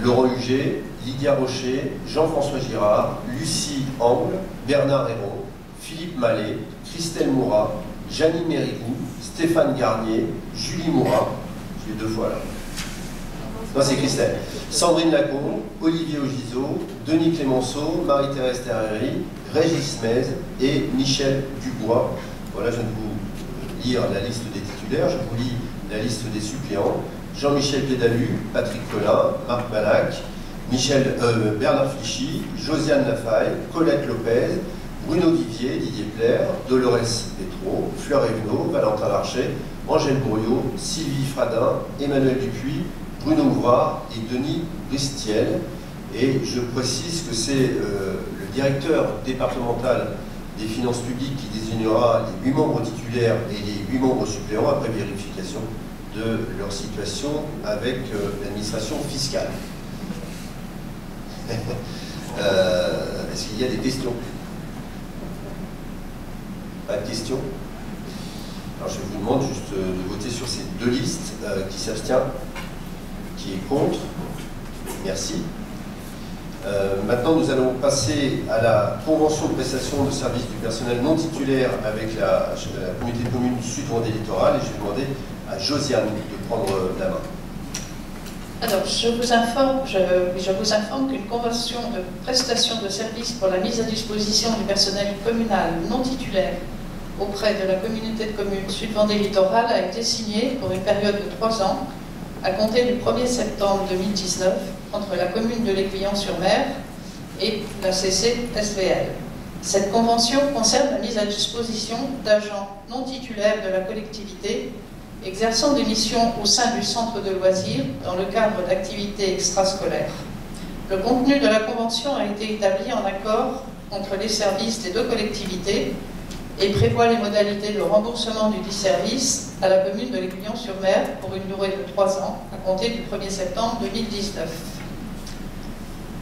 Laurent Huget, Lydia Rocher, Jean-François Girard, Lucie Angle, Bernard Hérault, Philippe Mallet, Christelle Mourat, Janine Mérigou, Stéphane Garnier, Julie Mourat, je l'ai 2 fois là. Non, c'est Christelle. Sandrine Lacombe, Olivier Ogiso, Denis Clémenceau, Marie-Thérèse Terreri, Régis Mez et Michel Dubois. Voilà, je viens de vous lire la liste des titulaires, je vous lis la liste des suppléants. Jean-Michel Pédalu, Patrick Collin, Marc Malac, Bernard Flichy, Josiane Lafaille, Colette Lopez, Bruno Vivier, Didier Plaire, Dolores Petro, Fleur Evenot, Valentin Larchet, Angèle Bourriot, Sylvie Fradin, Emmanuel Dupuis, Bruno Ouvrard et Denis Bristiel. Et je précise que c'est le directeur départemental des finances publiques qui désignera les 8 membres titulaires et les 8 membres suppléants après vérification de leur situation avec l'administration fiscale. Est-ce qu'il y a des questions? Pas de questions? Alors je vous demande juste de voter sur ces 2 listes. Qui s'abstient? Qui est contre? Merci. Maintenant, nous allons passer à la convention de prestation de services du personnel non titulaire avec la communauté de communes Sud-Vendée Littoral, et je vais demander à Josiane de prendre la main. Alors, je vous informe qu'une convention de prestation de services pour la mise à disposition du personnel communal non titulaire auprès de la communauté de communes Sud-Vendée Littoral a été signée pour une période de 3 ans à compter du 1er septembre 2019 entre la commune de l'Aiguillon-sur-Mer et la CCSVL. Cette convention concerne la mise à disposition d'agents non titulaires de la collectivité exerçant des missions au sein du centre de loisirs dans le cadre d'activités extrascolaires. Le contenu de la convention a été établi en accord entre les services des 2 collectivités et prévoit les modalités de remboursement du dit service à la commune de l'Aiguillon-sur-Mer pour une durée de 3 ans à compter du 1er septembre 2019.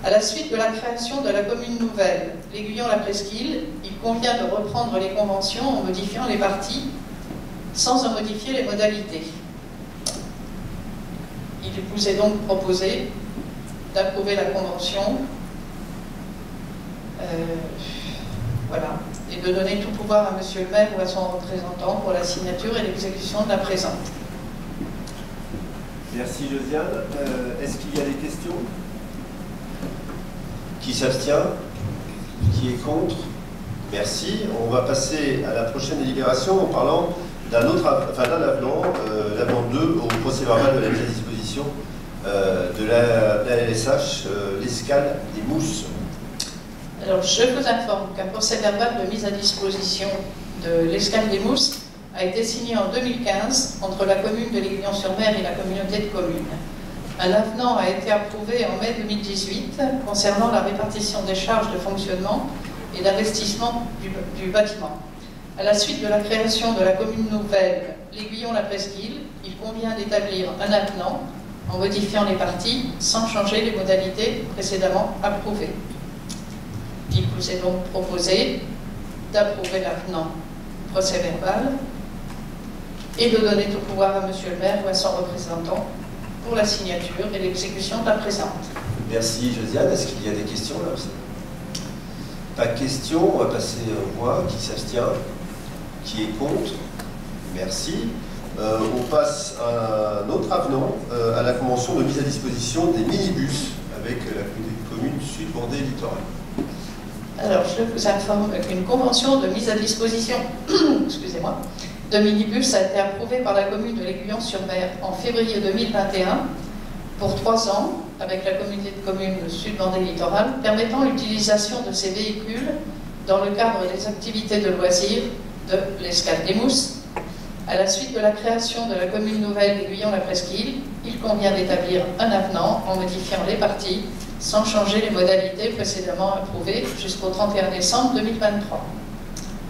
À la suite de la création de la commune nouvelle, l'Aiguillon-la-Presqu'île, il convient de reprendre les conventions en modifiant les parties sans en modifier les modalités. Il vous est donc proposé d'approuver la convention voilà, et de donner tout pouvoir à Monsieur le maire ou à son représentant pour la signature et l'exécution de la présente. Merci Josiane. Est-ce qu'il y a des questions? Qui s'abstient? Qui est contre? Merci. On va passer à la prochaine délibération en parlant d'un autre, d'un avenant, l'avenant 2 au procès-verbal de la mise à disposition de la LSH, l'escale des Mousses. Alors, je vous informe qu'un procès-verbal de mise à disposition de l'escale des Mousses a été signé en 2015 entre la commune de l'Aiguillon-sur-Mer et la communauté de communes. Un avenant a été approuvé en mai 2018 concernant la répartition des charges de fonctionnement et d'investissement du bâtiment. À la suite de la création de la commune nouvelle, l'Aiguillon-la-Presqu'île, il convient d'établir un avenant en modifiant les parties sans changer les modalités précédemment approuvées. Il vous est donc proposé d'approuver l'avenant procès-verbal et de donner tout pouvoir à Monsieur le maire ou à son représentant pour la signature et l'exécution de la présente. Merci Josiane. Est-ce qu'il y a des questions là? Pas de questions. On va passer aux voix. Qui s'abstient? Qui est contre? Merci. On passe à un autre avenant à la convention de mise à disposition des minibus avec la commune Sud-Vendée Littoral. Alors, je vous informe qu'une convention de mise à disposition excusez-moi, de minibus a été approuvée par la commune de l'Aiguillon-sur-Mer en février 2021 pour 3 ans avec la communauté de communes Sud-Vendée Littoral, permettant l'utilisation de ces véhicules dans le cadre des activités de loisirs de l'escale des Mousses. À la suite de la création de la commune nouvelle d'Aiguillon-la-Presqu'île, il convient d'établir un avenant en modifiant les parties sans changer les modalités précédemment approuvées jusqu'au 31 décembre 2023.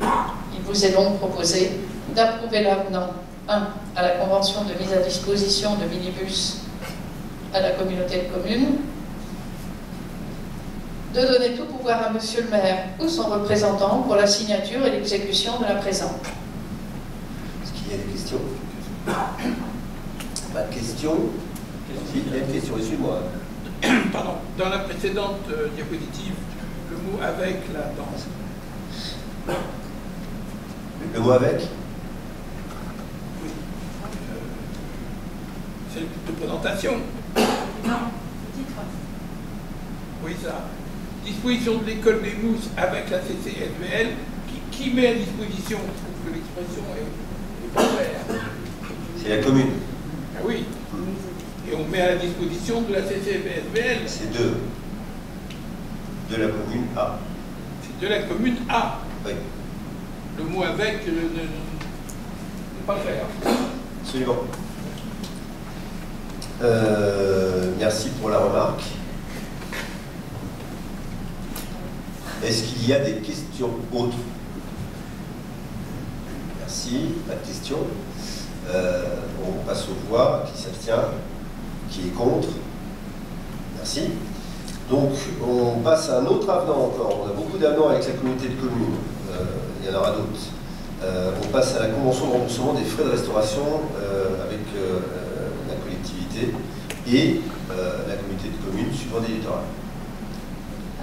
Il vous est donc proposé d'approuver l'avenant 1 à la convention de mise à disposition de minibus à la communauté de communes, de donner tout pouvoir à Monsieur le maire ou son représentant pour la signature et l'exécution de la présente. Est-ce qu'il y a des questions? Pas de questions? Il y a une question, excuse-moi. pardon, dans la précédente diapositive, le mot avec là dans. Le mot avec? Oui. C'est de présentation. Non, titre. Oui, ça. Disposition de l'école des mousses avec la CCSVL qui met à disposition, je trouve que l'expression est pas claire. C'est la commune. Ah oui. Et on met à la disposition de la CCSVL. C'est de la commune A. C'est de la commune A. Oui. Le mot avec n'est pas clair. Absolument. Merci pour la remarque. Est-ce qu'il y a des questions autres? Merci, pas de questions. On passe aux voix. Qui s'abstient? Qui est contre? Merci. Donc, on passe à un autre avenant encore. On a beaucoup d'avenants avec la communauté de communes. Il y en aura d'autres. On passe à la convention de remboursement des frais de restauration avec la collectivité et la communauté de communes suivant des littorales.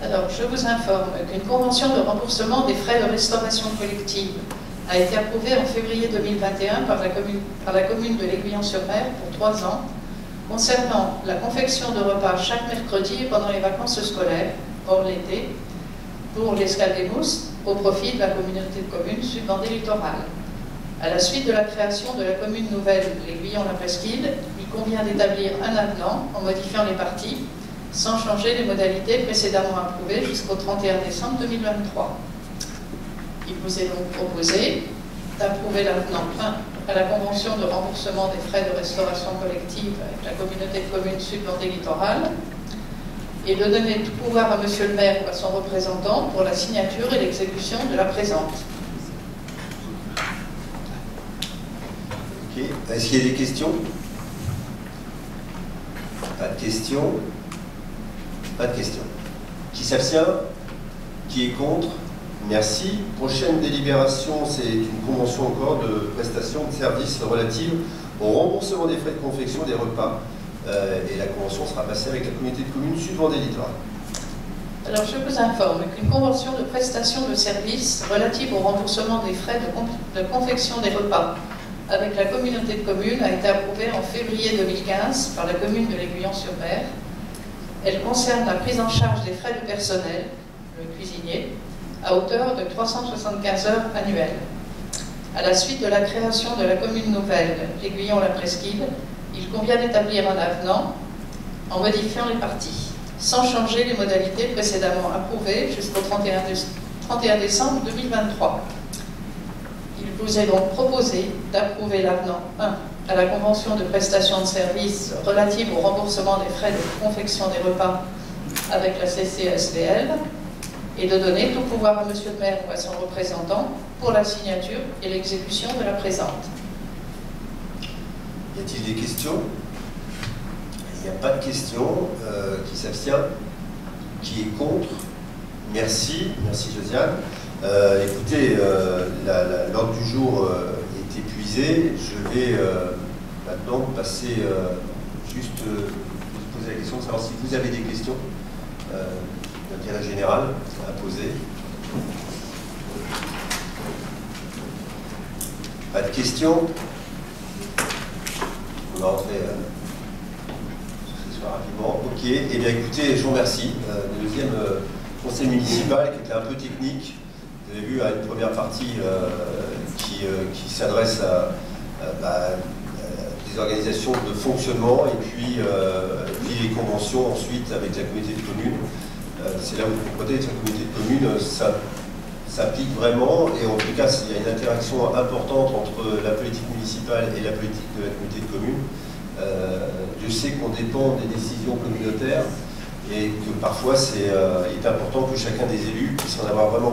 Alors, je vous informe qu'une convention de remboursement des frais de restauration collective a été approuvée en février 2021 par la commune de l'Aiguillon-sur-Mer pour 3 ans, concernant la confection de repas chaque mercredi pendant les vacances scolaires, hors l'été, pour l'Escale des Mousses, au profit de la communauté de communes Sud-Vendée Littorale. À la suite de la création de la commune nouvelle l'Aiguillon-la-Presqu'île, il convient d'établir un avenant en modifiant les parties, sans changer les modalités précédemment approuvées jusqu'au 31 décembre 2023. Il vous est donc proposé d'approuver l'avenant 1 à la convention de remboursement des frais de restauration collective avec la communauté de communes Sud-Vendée Littorale et de donner tout pouvoir à Monsieur le maire ou à son représentant pour la signature et l'exécution de la présente. Ok. Est-ce qu'il y a des questions? Pas de questions. Pas de questions. Qui s'abstient? Qui est contre? Merci. Prochaine délibération, c'est une convention encore de prestation de services relative au remboursement des frais de confection des repas. Et la convention sera passée avec la communauté de communes Sud-Vendée Littorale. Alors, je vous informe qu'une convention de prestation de services relative au remboursement des frais de confection des repas avec la communauté de communes a été approuvée en février 2015 par la commune de l'Aiguillon-sur-Mer. Elle concerne la prise en charge des frais de personnel, le cuisinier, à hauteur de 375 heures annuelles. À la suite de la création de la commune nouvelle, l'Aiguillon-la-Presqu'île, il convient d'établir un avenant en modifiant les parties, sans changer les modalités précédemment approuvées jusqu'au 31 décembre 2023. Il vous est donc proposé d'approuver l'avenant 1 à la convention de prestation de services relative au remboursement des frais de confection des repas avec la CCSVL et de donner tout pouvoir à Monsieur le maire ou à son représentant pour la signature et l'exécution de la présente. Y a-t-il des questions? Il n'y a pas de questions. Qui s'abstient? Qui est contre? Merci. Merci Josiane. Écoutez, l'ordre du jour est épuisé. Je vais maintenant passer juste vous poser la question de savoir si vous avez des questions d'intérêt général à poser. Pas de questions? On va rentrer ce soir rapidement. Ok, eh bien écoutez, je vous remercie. Le deuxième conseil municipal qui était un peu technique. Vous avez vu à une première partie qui s'adresse à des organisations de fonctionnement et puis les conventions ensuite avec la communauté de communes. C'est là où vous comprenez que la communauté de communes, ça s'applique vraiment et en tout cas il y a une interaction importante entre la politique municipale et la politique de la communauté de communes. Je sais qu'on dépend des décisions communautaires et que parfois il est important que chacun des élus puisse en avoir vraiment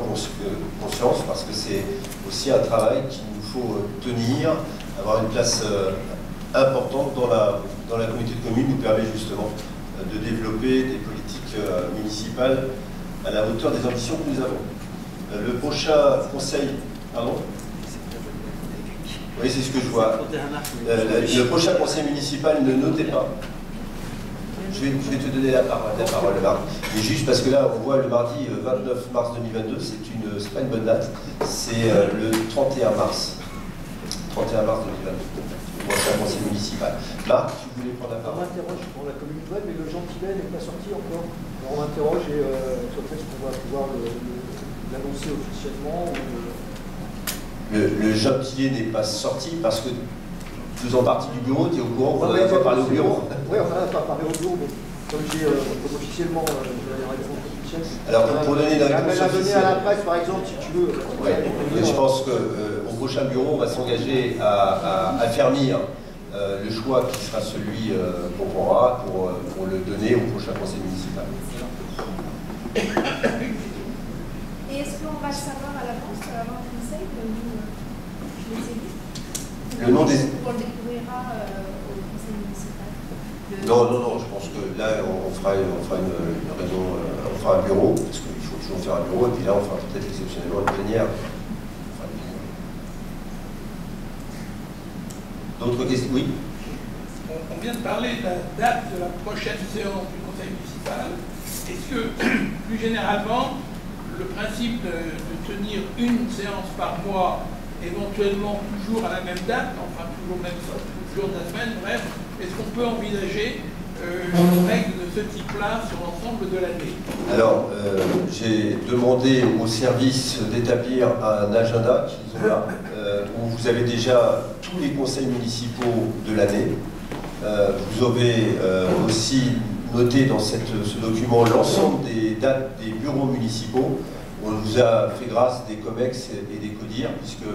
conscience parce que c'est aussi un travail qu'il nous faut tenir, avoir une place importante dans la communauté de communes nous permet justement de développer des politiques municipales à la hauteur des ambitions que nous avons. Le prochain conseil, pardon? Oui, c'est ce que je vois. Le prochain conseil municipal, ne notez pas. Je vais te donner la parole, Marc. Mais juste parce que là, on voit le mardi 29 mars 2022, c'est pas une bonne date, c'est le 31 mars. 31 mars 2022. Moi, c'est un conseil municipal. Marc, tu voulais prendre la On parole? m'interroge pour la commune nouvelle, mais le gentillet n'est pas sorti encore. Alors on m'interroge et peut-être qu'on va pouvoir l'annoncer officiellement. Le gentillet n'est pas sorti parce que, faisant partie du bureau, tu es au courant, on n'a pas parlé au bureau. Oui, on n'a pas parlé au bureau, mais comme officiellement, j'ai la réponse officielle. Alors, pour donner une réponse la donner à la officielle. presse, par exemple, si tu veux. Ouais. Mais je pense qu'au prochain bureau, on va s'engager à affermir le choix qui sera celui qu'on prendra pour le donner au prochain conseil municipal. Et est-ce qu'on va le savoir à l'avance avant le conseil je les ai vus. Le nom des... On le découvrira au conseil municipal. Non, je pense que là, on fera une réunion, on fera un bureau, parce qu'il faut toujours faire un bureau, et puis là, on fera peut-être exceptionnellement une plénière. D'autres questions? Oui. On vient de parler de la date de la prochaine séance du conseil municipal. Est-ce que, plus généralement, le principe de tenir une séance par mois, éventuellement toujours à la même date, enfin toujours même jour de la semaine, bref, est-ce qu'on peut envisager une règle de ce type-là sur l'ensemble de l'année? Alors, j'ai demandé au service d'établir un agenda qu'ils ont là, où vous avez déjà tous les conseils municipaux de l'année. Vous avez aussi noté dans ce document l'ensemble des dates des bureaux municipaux. On vous a fait grâce des COMEX et des CODIR, puisque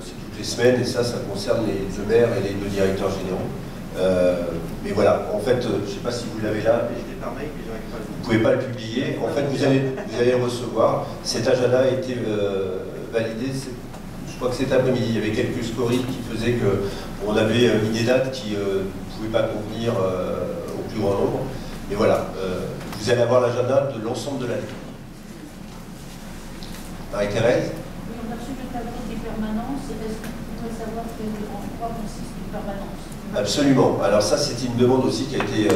c'est toutes les semaines, et ça concerne les deux maires et les deux directeurs généraux. Mais voilà, en fait, je ne sais pas si vous l'avez là, mais je l'ai par mail, vous ne pouvez pas le publier. En fait, vous allez le recevoir. Cet agenda a été validé, je crois que cet après-midi. Il y avait quelques scories qui faisaient qu'on avait mis des dates qui ne pouvaient pas convenir au plus grand nombre. Mais voilà, vous allez avoir l'agenda de l'ensemble de l'année. Marie-Thérèse? Oui, on a reçu le tableau des permanences. Est-ce qu'on pourrait savoir en quoi consiste une permanence? Absolument. Alors ça, c'est une demande aussi qui a été...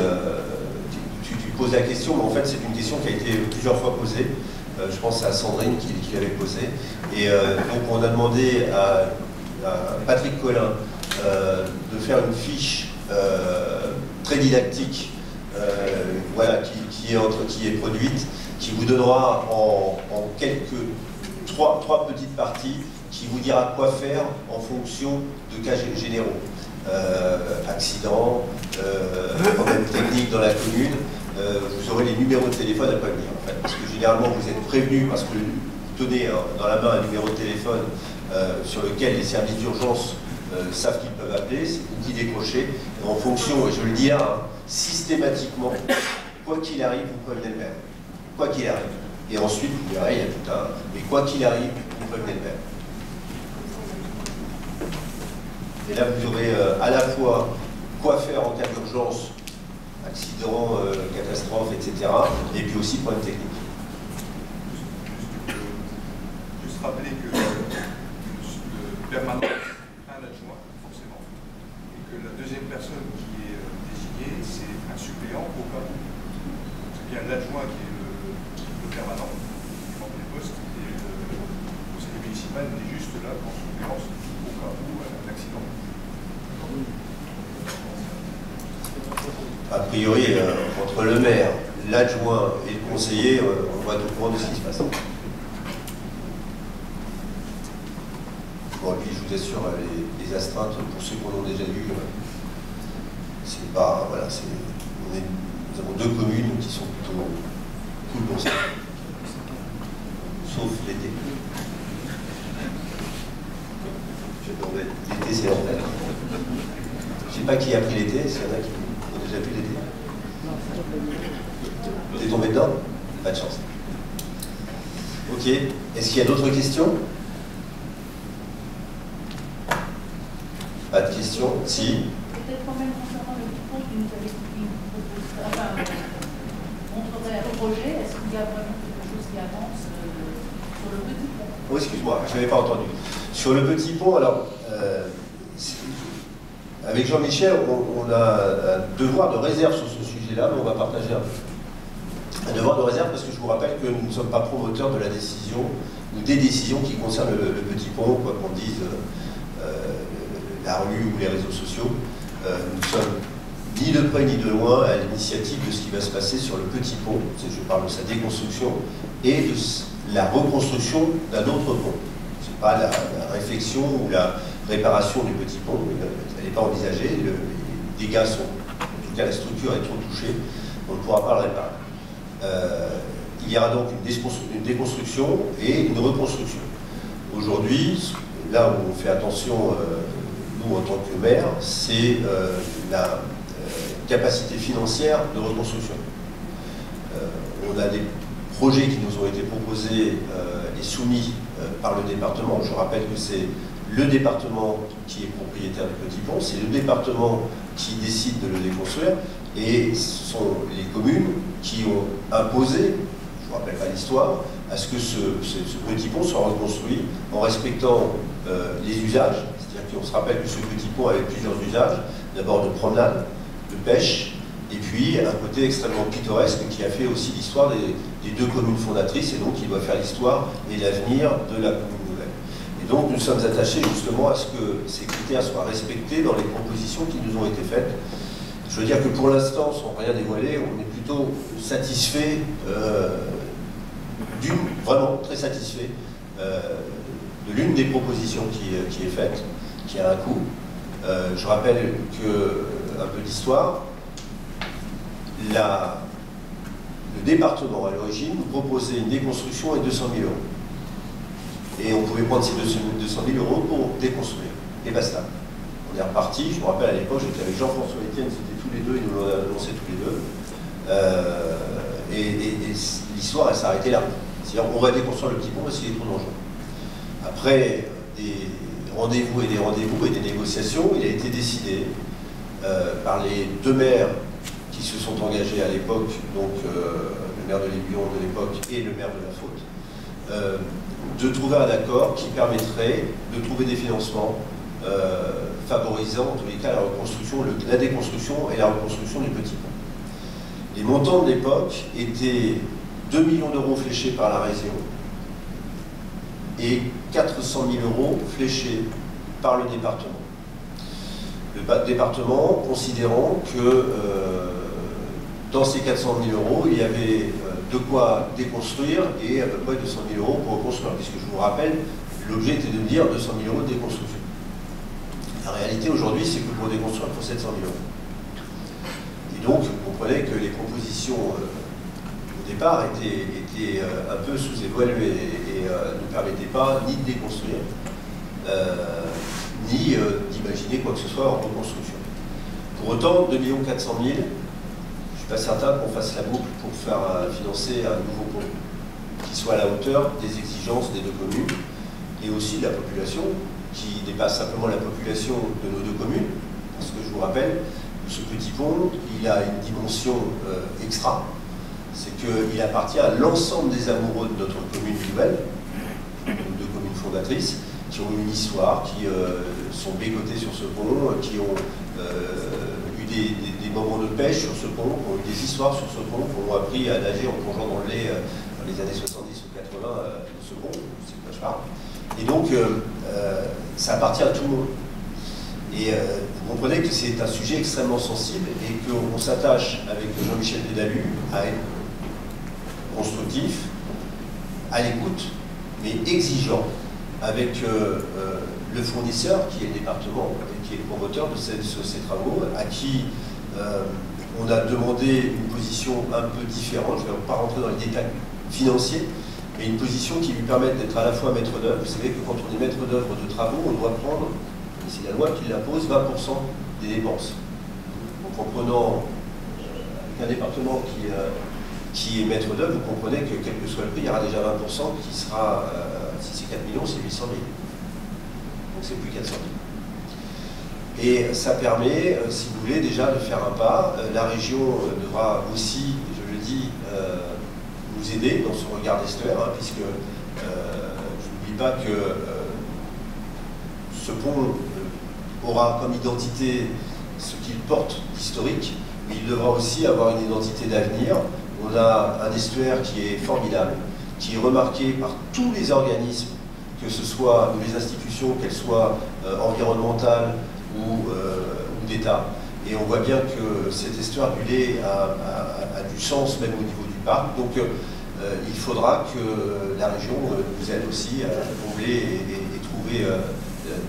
tu poses la question, mais en fait, c'est une question qui a été plusieurs fois posée. Je pense à Sandrine qui l'avait posée. Et donc, on a demandé à Patrick Collin de faire une fiche très didactique voilà, qui est produite, qui vous donnera en trois petites parties, qui vous dira quoi faire en fonction de cas généraux. Accidents, problèmes techniques dans la commune, vous aurez les numéros de téléphone à prévenir en fait, parce que généralement vous êtes prévenus parce que vous tenez dans la main un numéro de téléphone sur lequel les services d'urgence savent qu'ils peuvent appeler, c'est vous qui décrochez, et en fonction, et je le dis là, systématiquement, quoi qu'il arrive, vous prévenez le maire. Quoi qu'il arrive. Et ensuite, vous verrez, il y a tout un... Mais quoi qu'il arrive, vous prévenez le maire. Et là, vous aurez à la fois quoi faire en cas d'urgence, accident, catastrophe, etc. Et puis aussi problème technique. Juste rappeler que le permanent a un adjoint, forcément, et que la deuxième personne qui est désignée, c'est un suppléant au cas où. C'est bien l'adjoint qui est le permanent, qui remplit le poste, et le conseiller municipal est juste là en suppléance au cas où un accident. A priori, entre le maire, l'adjoint et le conseiller, on va être au courant de ce qui se passe. Bon, et puis je vous assure, les astreintes, pour ceux qui l'ont déjà vu, c'est pas. Voilà, nous avons deux communes qui sont plutôt cool pour ça. Sauf l'été. L'été, c'est l'enfer. Je ne sais pas qui a pris l'été, s'il y en a qui ont déjà vu l'été. Vous êtes tombé dedans? Pas de chance. Ok. Est-ce qu'il y a d'autres questions? Pas de questions? Si. Peut-être quand même concernant le petit pont qui nous avait montrerait un projet, est-ce qu'il y a vraiment quelque chose qui avance sur le petit pont? Oh, excuse-moi, je n'avais pas entendu. Sur le petit pont, alors, avec Jean-Michel, on a un devoir de réserve sur ce sujet-là, mais on va partager un devoir de réserve parce que je vous rappelle que nous ne sommes pas promoteurs de la décision ou des décisions qui concernent le petit pont, quoi qu'on dise la rue ou les réseaux sociaux. Nous sommes ni de près ni de loin à l'initiative de ce qui va se passer sur le petit pont. Je parle de sa déconstruction et de la reconstruction d'un autre pont. Ce n'est pas la réflexion ou la réparation du petit pont, elle n'est pas envisagée, les dégâts sont, en tout cas la structure est trop touchée, on ne pourra pas le réparer. Il y aura donc une déconstruction et une reconstruction. Aujourd'hui, là où on fait attention, nous en tant que maire, c'est la capacité financière de reconstruction. On a des projets qui nous ont été proposés et soumis par le département. Je rappelle que c'est le département qui est propriétaire du petit pont, c'est le département qui décide de le déconstruire, et ce sont les communes qui ont imposé, je ne vous rappelle pas l'histoire, à ce que ce petit pont soit reconstruit en respectant les usages. C'est-à-dire qu'on se rappelle que ce petit pont avait plusieurs usages, d'abord de promenade, de pêche, et puis un côté extrêmement pittoresque qui a fait aussi l'histoire des deux communes fondatrices, et donc qui doit faire l'histoire et l'avenir de la commune nouvelle. Et donc nous sommes attachés justement à ce que ces critères soient respectés dans les propositions qui nous ont été faites. Je veux dire que pour l'instant, sans rien dévoiler, on est plutôt satisfait, vraiment très satisfait, de l'une des propositions qui est faite, qui a un coût. Je rappelle un peu d'histoire. Le département, à l'origine, nous proposait une déconstruction et 200 000 euros. Et on pouvait prendre ces 200 000 euros pour déconstruire. Et basta. On est reparti. Je me rappelle à l'époque, j'étais avec Jean-François Etienne, c'était tous les deux, ils nous l'ont annoncé tous les deux. Et l'histoire, elle s'est arrêtée là. C'est-à-dire qu'on va déconstruire le petit pont parce qu'il est trop dangereux. Après des rendez-vous et des négociations, il a été décidé par les deux maires qui se sont engagés à l'époque, donc le maire de l'Aiguillon de l'époque et le maire de la Faute, de trouver un accord qui permettrait de trouver des financements favorisant en tous les cas la déconstruction et la reconstruction du petit pont. Les montants de l'époque étaient 2 millions d'euros fléchés par la région et 400 000 euros fléchés par le département. Le département considérant que dans ces 400 000 euros, il y avait de quoi déconstruire et à peu près 200 000 euros pour reconstruire, puisque je vous rappelle, l'objet était de dire 200 000 euros de déconstruction. La réalité aujourd'hui, c'est que pour déconstruire, il faut 700 000 euros. Et donc, vous comprenez que les propositions au départ étaient un peu sous-évaluées et ne permettaient pas ni de déconstruire, ni d'imaginer quoi que ce soit en reconstruction. Pour autant, 2 400 000, je ne suis pas certain qu'on fasse la boucle pour faire financer un nouveau pont qui soit à la hauteur des exigences des deux communes et aussi de la population, qui dépasse simplement la population de nos deux communes, parce que je vous rappelle, ce petit pont, il a une dimension extra, c'est qu'il appartient à l'ensemble des amoureux de notre commune nouvelle, nos deux communes fondatrices, qui ont une histoire, qui sont bécotés sur ce pont, qui ont eu des moments de pêche sur ce pont, qui ont eu des histoires sur ce pont, qui ont appris à nager en plongeant dans le lait dans les années 70 ou 80 de ce pont, c'est quoi je parle. Et donc, ça appartient à tout le monde. Et vous comprenez que c'est un sujet extrêmement sensible et qu'on s'attache avec Jean-Michel Pédalu à être constructif, à l'écoute, mais exigeant avec le fournisseur qui est le département et qui est le promoteur de ces travaux, à qui on a demandé une position un peu différente. Je ne vais pas rentrer dans les détails financiers, mais une position qui lui permette d'être à la fois maître d'œuvre. Vous savez que quand on est maître d'œuvre de travaux, on doit prendre, et c'est la loi qui l'impose, 20% des dépenses. Donc en prenant un département qui est maître d'œuvre, vous comprenez que quel que soit le prix, il y aura déjà 20% qui sera, si c'est 4 millions, c'est 800 000. Donc c'est plus 400 000. Et ça permet, si vous voulez, déjà de faire un pas. La région devra aussi, je le dis, nous aider dans son regard d'estuaire, hein, puisque je n'oublie pas que ce pont aura comme identité ce qu'il porte historique, mais il devra aussi avoir une identité d'avenir. On a un estuaire qui est formidable, qui est remarqué par tous les organismes, que ce soit les institutions, qu'elles soient environnementales ou d'État. Et on voit bien que cet estuaire du lait a du sens même au niveau du parc. Donc il faudra que la région nous aide aussi à combler et trouver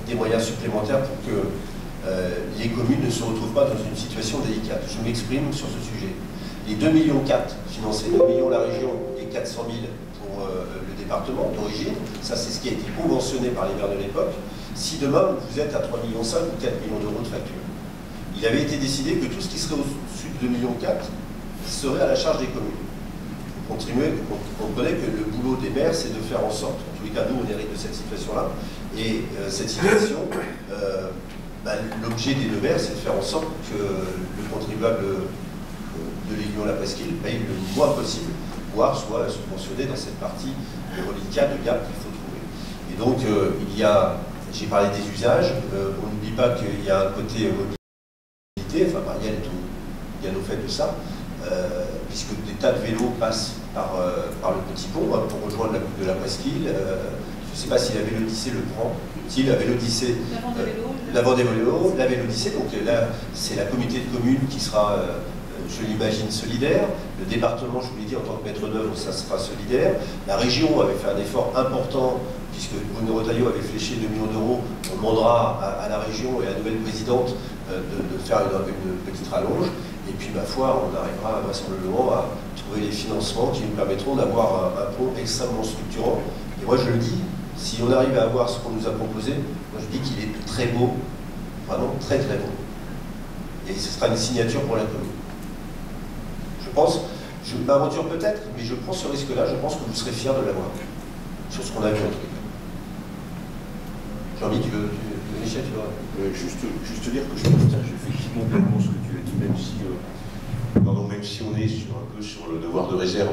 des moyens supplémentaires pour que les communes ne se retrouvent pas dans une situation délicate. Je m'exprime sur ce sujet. Les 2,4 millions financés, 2 millions la région et 400 000 pour le département d'origine, ça c'est ce qui a été conventionné par les maires de l'époque. Si demain vous êtes à 3,5 millions ou 4 millions d'euros de facture, il avait été décidé que tout ce qui serait au-dessus de 2,4 millions serait à la charge des communes. Vous comprenez que le boulot des maires, c'est de faire en sorte, en tous les cas nous on hérite de cette situation-là, et cette situation, l'objet des deux maires, c'est de faire en sorte que le contribuable de l'Union La Presqu'île paye le moins possible, voire soit subventionné dans cette partie de reliquat, de gap qu'il faut trouver. Et donc il y a, j'ai parlé des usages, on n'oublie pas qu'il y a un côté mobilité, enfin Marielle est bien au fait de ça, puisque des tas de vélos passent par le petit pont pour rejoindre la coupe de la Presqu'île. Je ne sais pas si la Vélodyssée le prend. Si la Vélodyssée, l'avant des vélos, la Vélodyssée, donc là c'est la communauté de communes qui sera, je l'imagine, solidaire. Le département, je vous l'ai dit, en tant que maître d'œuvre, ça sera solidaire. La région avait fait un effort important, puisque Bruno Retailleau avait fléché 2 millions d'euros. On demandera à la région et à la nouvelle présidente de faire une petite rallonge. Et puis, ma foi, on arrivera vraisemblablement à trouver les financements qui nous permettront d'avoir un pont extrêmement structurant. Et moi, je le dis, si on arrive à avoir ce qu'on nous a proposé, moi je dis qu'il est très beau, vraiment très très beau. Et ce sera une signature pour la commune. Je pense, je m'aventure peut-être, mais je prends ce risque-là, je pense que vous serez fiers de l'avoir, sur ce qu'on a vu en tout cas. Jean-Mi, Michel, tu veux juste dire que je partage effectivement pleinement ce que tu as dit, même si on est un peu sur le devoir de réserve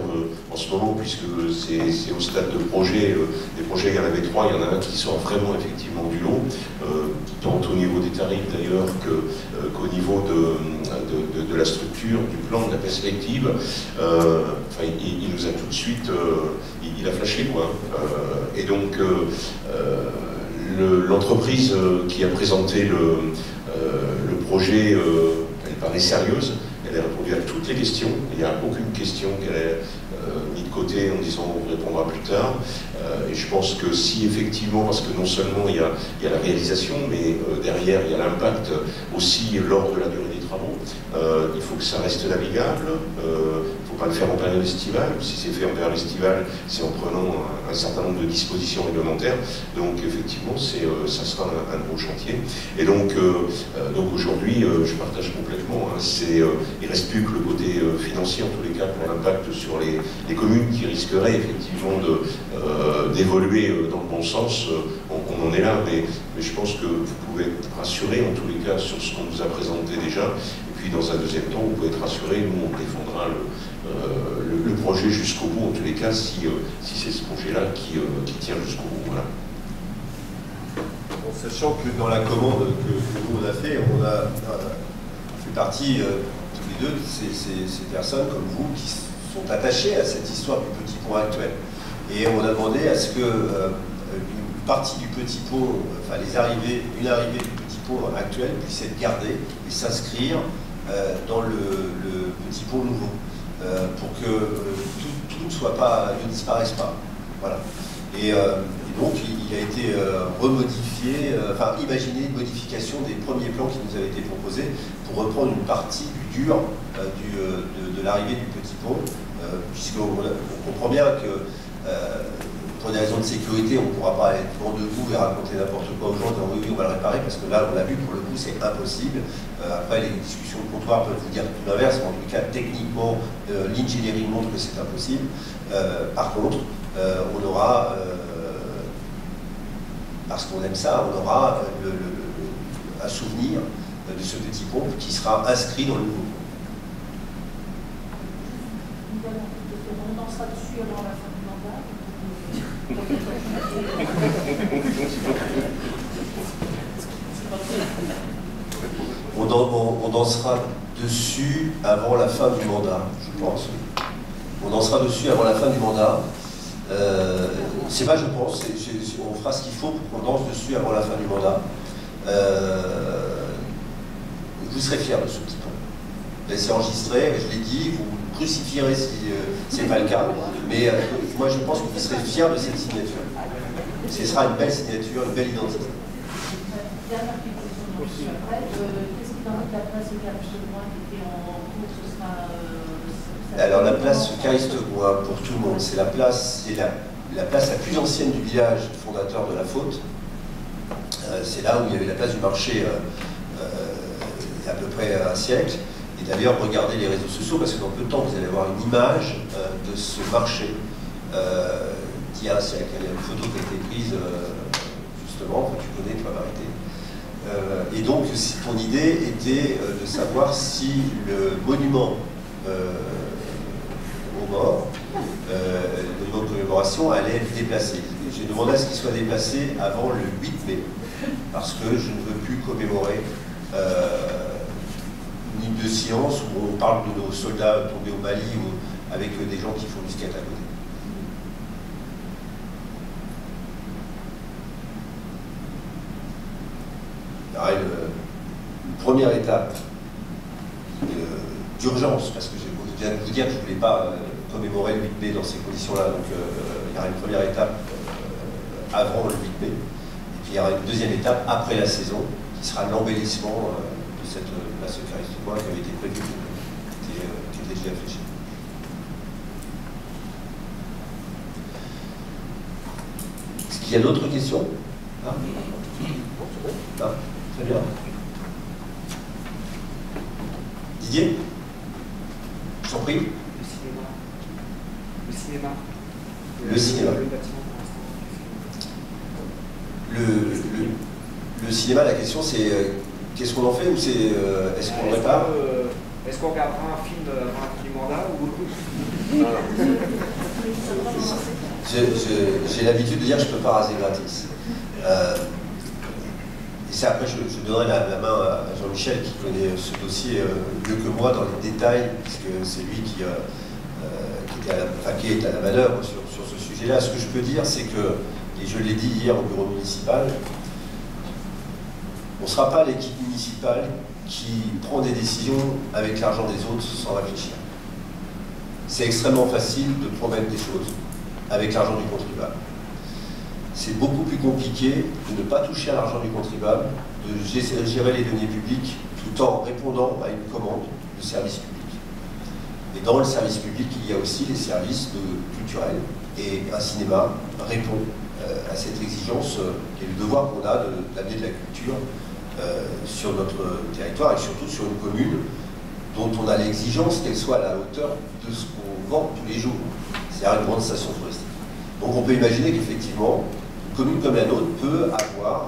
en ce moment, puisque c'est au stade de projet. Des projets, il y en avait 3, il y en a un qui sort vraiment effectivement du lot, tant au niveau des tarifs d'ailleurs qu'au niveau de la structure, du plan, de la perspective. Enfin, il nous a tout de suite, il a flashé quoi. Et donc l'entreprise qui a présenté le projet, elle paraît sérieuse. Elle a répondu à toutes les questions. Il n'y a aucune question qu'elle ait mis de côté en disant on répondra plus tard. Et je pense que si effectivement, parce que non seulement il y a la réalisation, mais derrière il y a l'impact aussi lors de la durée des travaux, il faut que ça reste navigable. Il ne faut pas le faire en période estivale. Si c'est fait en période estivale, c'est en prenant un certain nombre de dispositions réglementaires. Donc effectivement, ça sera un gros chantier. Et donc aujourd'hui, je partage complètement. Il ne reste plus que le côté financier, en tous les cas, pour l'impact sur les communes qui risqueraient effectivement d'évoluer dans le bon sens. On en est là, mais je pense que vous pouvez être rassurés, en tous les cas, sur ce qu'on nous a présenté déjà. Et puis, dans un deuxième temps, vous pouvez être rassurés, nous, on défendra le projet jusqu'au bout, en tous les cas, si c'est ce projet-là qui tient jusqu'au bout. Voilà. En sachant que dans la commande que nous, on a fait, on a fait partie, tous les deux, de ces personnes comme vous qui sont attachées à cette histoire du petit pont actuel. Et on a demandé à ce que une partie du petit pont, enfin une arrivée du petit pont actuel puisse être gardée et s'inscrire dans le petit pont nouveau, pour que tout ne disparaisse pas. Voilà. Et donc il a été remodifié, imaginé une modification des premiers plans qui nous avaient été proposés pour reprendre une partie du dur de l'arrivée du petit pont, puisqu'on comprend bien que pour des raisons de sécurité, on ne pourra pas être devant debout et raconter n'importe quoi aux gens en disant oui, on va le réparer, parce que là, on l'a vu, pour le coup, c'est impossible. Après, les discussions de comptoir peuvent vous dire tout l'inverse, mais en tout cas, techniquement, l'ingénierie montre que c'est impossible. Par contre, on aura, parce qu'on aime ça, on aura un souvenir de ce petit pont qui sera inscrit dans le nouveau pont. On dansera dessus avant la fin du mandat. C'est pas on dansera dessus avant la fin du mandat, je pense. On dansera dessus avant la fin du mandat. C'est pas je pense, on fera ce qu'il faut pour qu'on danse dessus avant la fin du mandat. Vous serez fiers de ce petit pont. C'est enregistré, je l'ai dit, vous me crucifierez si c'est pas le cas, mais moi je pense que vous serez fiers de cette signature. Ce sera une belle signature, une belle identité. Dernière question après, qu'est-ce qui dans la place Cariste-Gouin qui était en cours, ce sera... Alors la place Cariste-Gouin, pour tout le monde, c'est la place la plus ancienne du village fondateur de la Faute. C'est là où il y avait la place du marché il y a à peu près un siècle. Et d'ailleurs, regardez les réseaux sociaux, parce que dans peu de temps, vous allez avoir une image de ce marché d'il y a un siècle. Il y a une photo qui a été prise, justement, que tu connais, toi, Marité. Et donc, ton idée était de savoir si le monument aux morts, le monument de commémoration, allait être déplacé. J'ai demandé à ce qu'il soit déplacé avant le 8 mai, parce que je ne veux plus commémorer une ligne de silence où on parle de nos soldats tombés au Mali ou avec des gens qui font du skate à côté. Alors, une première étape d'urgence, parce que je viens de vous dire que je ne voulais pas commémorer le 8 mai dans ces conditions-là, donc il y aura une première étape avant le 8 mai, et puis il y aura une deuxième étape après la saison, qui sera l'embellissement de cette place Cariste-Gouin qui avait été prévue, qui était déjà fléchée. Est-ce qu'il y a d'autres questions? Ah. Ah, très bien. Didier? Je t'en prie. Le cinéma. Le cinéma. Le cinéma, la question c'est qu'est-ce qu'on en fait ou c'est est-ce qu'on répare? Est-ce qu'on regardera un film avant la fin du mandat ou... J'ai l'habitude de dire que je ne peux pas raser gratis. Et c'est après, je donnerai la main à Jean-Michel qui connaît ce dossier mieux que moi dans les détails, puisque c'est lui qui est à la manœuvre sur ce sujet-là. Ce que je peux dire, c'est que, et je l'ai dit hier au bureau municipal, on ne sera pas l'équipe municipale qui prend des décisions avec l'argent des autres sans réfléchir. C'est extrêmement facile de promettre des choses avec l'argent du contribuable. C'est beaucoup plus compliqué de ne pas toucher à l'argent du contribuable, de gérer les deniers publics tout en répondant à une commande de service public. Et dans le service public, il y a aussi les services culturels. Et un cinéma répond à cette exigence et le devoir qu'on a d'amener de la culture sur notre territoire et surtout sur une commune dont on a l'exigence qu'elle soit à la hauteur de ce qu'on vend tous les jours, c'est-à-dire une grande station touristique. Donc on peut imaginer qu'effectivement, une commune comme la nôtre peut avoir